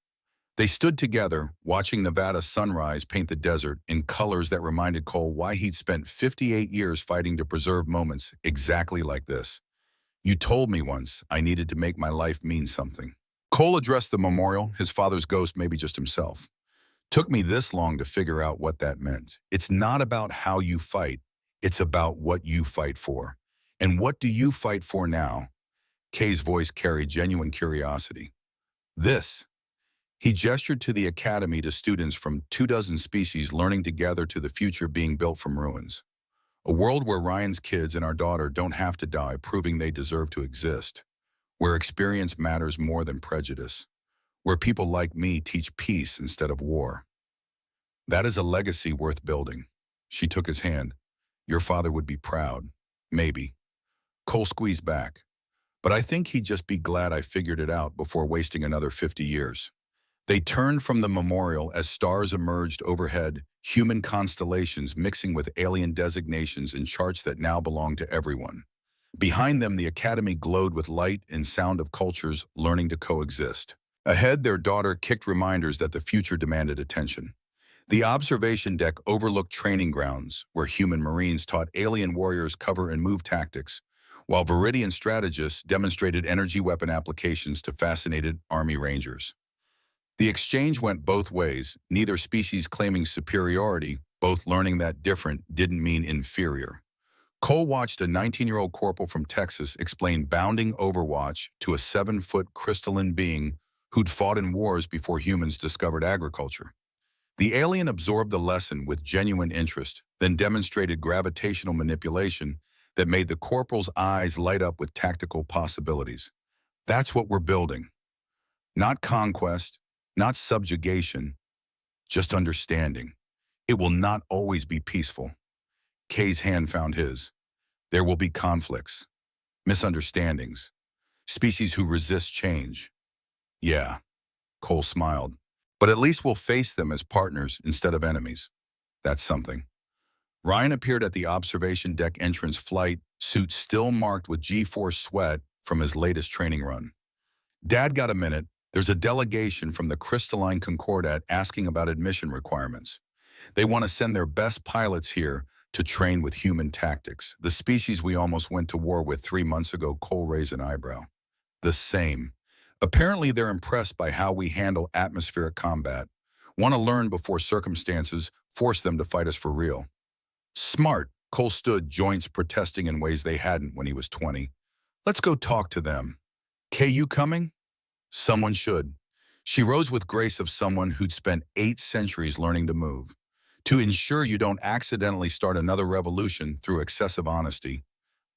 They stood together, watching Nevada's sunrise paint the desert in colors that reminded Cole why he'd spent 58 years fighting to preserve moments exactly like this. You told me once I needed to make my life mean something. Cole addressed the memorial, his father's ghost, maybe just himself. Took me this long to figure out what that meant. It's not about how you fight, it's about what you fight for. And what do you fight for now? Kay's voice carried genuine curiosity. This. He gestured to the academy, to students from 24 species learning together, to the future being built from ruins. A world where Ryan's kids and our daughter don't have to die, proving they deserve to exist. Where experience matters more than prejudice. Where people like me teach peace instead of war. That is a legacy worth building. She took his hand. Your father would be proud. Maybe. Cole squeezed back. But I think he'd just be glad I figured it out before wasting another 50 years. They turned from the memorial as stars emerged overhead, human constellations mixing with alien designations and charts that now belong to everyone. Behind them, the academy glowed with light and sound of cultures learning to coexist. Ahead, their daughter kicked reminders that the future demanded attention. The observation deck overlooked training grounds, where human Marines taught alien warriors cover and move tactics, while Viridian strategists demonstrated energy weapon applications to fascinated Army Rangers. The exchange went both ways, neither species claiming superiority, both learning that different didn't mean inferior. Cole watched a 19-year-old corporal from Texas explain bounding Overwatch to a 7-foot crystalline being who'd fought in wars before humans discovered agriculture. The alien absorbed the lesson with genuine interest, then demonstrated gravitational manipulation that made the corporal's eyes light up with tactical possibilities. That's what we're building. Not conquest, not subjugation, just understanding. It will not always be peaceful. Kay's hand found his. There will be conflicts, misunderstandings, species who resist change. Yeah, Cole smiled. But at least we'll face them as partners instead of enemies. That's something. Ryan appeared at the observation deck entrance, flight suit still marked with G-force sweat from his latest training run. Dad, got a minute? There's a delegation from the Crystalline Concordat asking about admission requirements. They want to send their best pilots here to train with human tactics, the species we almost went to war with 3 months ago. Cole raised an eyebrow. The same. Apparently they're impressed by how we handle atmospheric combat, want to learn before circumstances force them to fight us for real. Smart. Cole stood, joints protesting in ways they hadn't when he was 20. Let's go talk to them. Kay, you coming? Someone should. She rose with grace of someone who'd spent 8 centuries learning to move. To ensure you don't accidentally start another revolution through excessive honesty.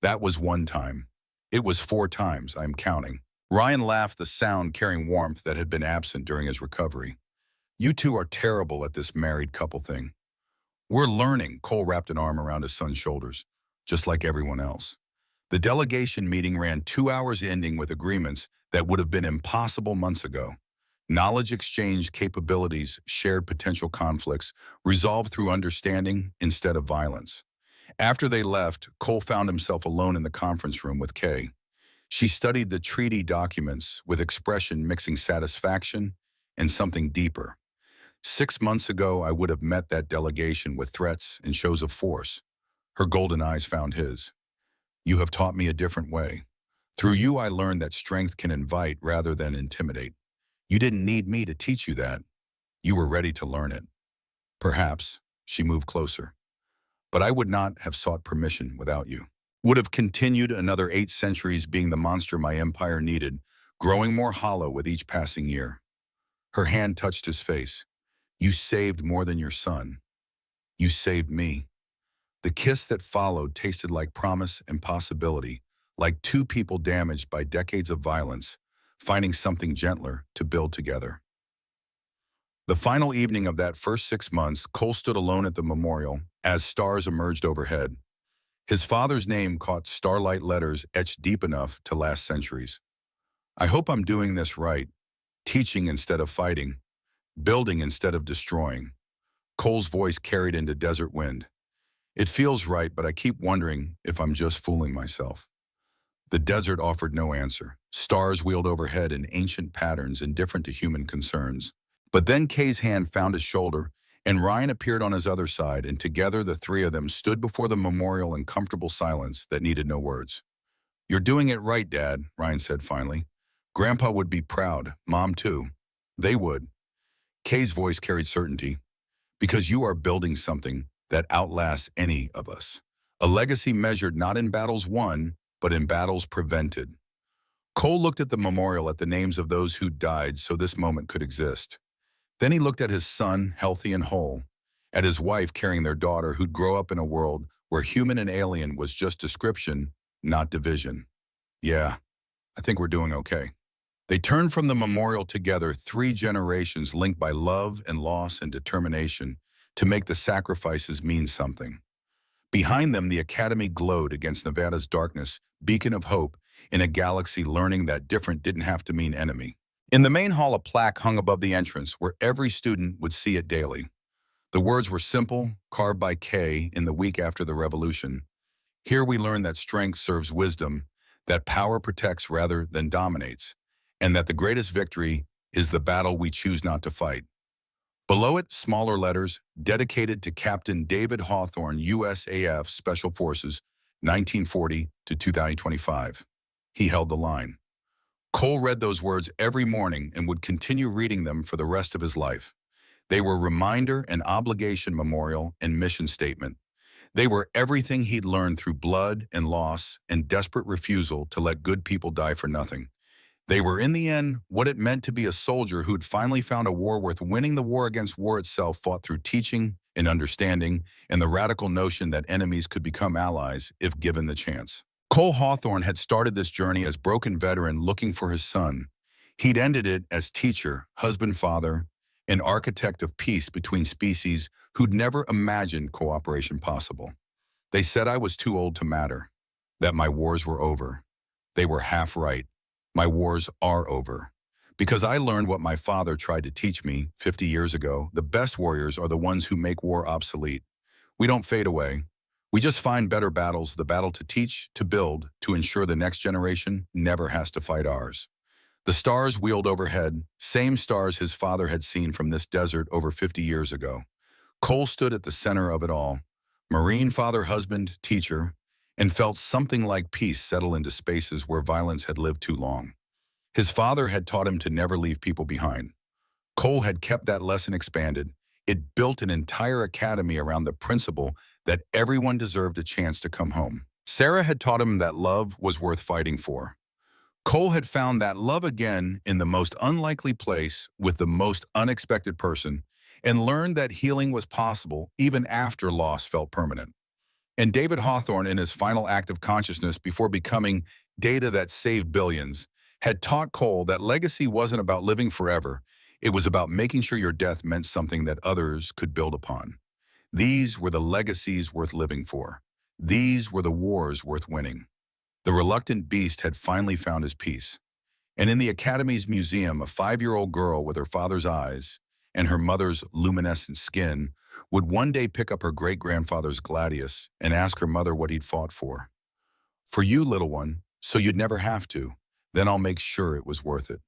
That was one time. It was 4 times, I'm counting. Ryan laughed, the sound carrying warmth that had been absent during his recovery. You two are terrible at this married couple thing. We're learning, Cole wrapped an arm around his son's shoulders, just like everyone else. The delegation meeting ran 2 hours, ending with agreements that would have been impossible months ago. Knowledge exchange, capabilities, shared potential conflicts, resolved through understanding instead of violence. After they left, Cole found himself alone in the conference room with Kay. She studied the treaty documents with expression mixing satisfaction and something deeper. 6 months ago, I would have met that delegation with threats and shows of force. Her golden eyes found his. You have taught me a different way. Through you, I learned that strength can invite rather than intimidate. You didn't need me to teach you that. You were ready to learn it. Perhaps, she moved closer. But I would not have sought permission without you. Would have continued another 8 centuries being the monster my empire needed, growing more hollow with each passing year. Her hand touched his face. You saved more than your son. You saved me. The kiss that followed tasted like promise and possibility, like two people damaged by decades of violence, finding something gentler to build together. The final evening of that first 6 months, Cole stood alone at the memorial as stars emerged overhead. His father's name caught starlight letters etched deep enough to last centuries. I hope I'm doing this right, teaching instead of fighting, building instead of destroying. Cole's voice carried into desert wind. It feels right, but I keep wondering if I'm just fooling myself. The desert offered no answer. Stars wheeled overhead in ancient patterns indifferent to human concerns. But then Kay's hand found his shoulder, and Ryan appeared on his other side, and together the three of them stood before the memorial in comfortable silence that needed no words. You're doing it right, Dad, Ryan said finally. Grandpa would be proud, Mom too. They would. Kay's voice carried certainty. Because you are building something that outlasts any of us. A legacy measured not in battles won, but in battles prevented. Cole looked at the memorial, at the names of those who died so this moment could exist. Then he looked at his son, healthy and whole, at his wife carrying their daughter who'd grow up in a world where human and alien was just description, not division. Yeah, I think we're doing okay. They turned from the memorial together, 3 generations linked by love and loss and determination to make the sacrifices mean something. Behind them, the academy glowed against Nevada's darkness, beacon of hope in a galaxy learning that different didn't have to mean enemy. In the main hall, a plaque hung above the entrance where every student would see it daily. The words were simple, carved by Kay in the week after the revolution. Here we learn that strength serves wisdom, that power protects rather than dominates, and that the greatest victory is the battle we choose not to fight. Below it, smaller letters, dedicated to Captain David Hawthorne, USAF Special Forces, 1940 to 2025. He held the line. Cole read those words every morning and would continue reading them for the rest of his life. They were reminder and obligation memorial and mission statement. They were everything he'd learned through blood and loss and desperate refusal to let good people die for nothing. They were, in the end, what it meant to be a soldier who'd finally found a war worth winning, the war against war itself, fought through teaching and understanding and the radical notion that enemies could become allies if given the chance. Cole Hawthorne had started this journey as broken veteran looking for his son. He'd ended it as teacher, husband, father, and architect of peace between species who'd never imagined cooperation possible. They said I was too old to matter, that my wars were over. They were half right. My wars are over. Because I learned what my father tried to teach me 50 years ago, the best warriors are the ones who make war obsolete. We don't fade away. We just find better battles, the battle to teach, to build, to ensure the next generation never has to fight ours. The stars wheeled overhead, same stars his father had seen from this desert over 50 years ago. Cole stood at the center of it all, Marine father, husband, teacher, and felt something like peace settle into spaces where violence had lived too long. His father had taught him to never leave people behind. Cole had kept that lesson expanded. It built an entire academy around the principle that everyone deserved a chance to come home. Sarah had taught him that love was worth fighting for. Cole had found that love again in the most unlikely place with the most unexpected person, and learned that healing was possible even after loss felt permanent. And David Hawthorne, in his final act of consciousness before becoming data that saved billions, had taught Cole that legacy wasn't about living forever. It was about making sure your death meant something that others could build upon. These were the legacies worth living for. These were the wars worth winning. The reluctant beast had finally found his peace. And in the Academy's museum, a 5-year-old girl with her father's eyes and her mother's luminescent skin would one day pick up her great-grandfather's gladius and ask her mother what he'd fought for. For you, little one, so you'd never have to. Then I'll make sure it was worth it.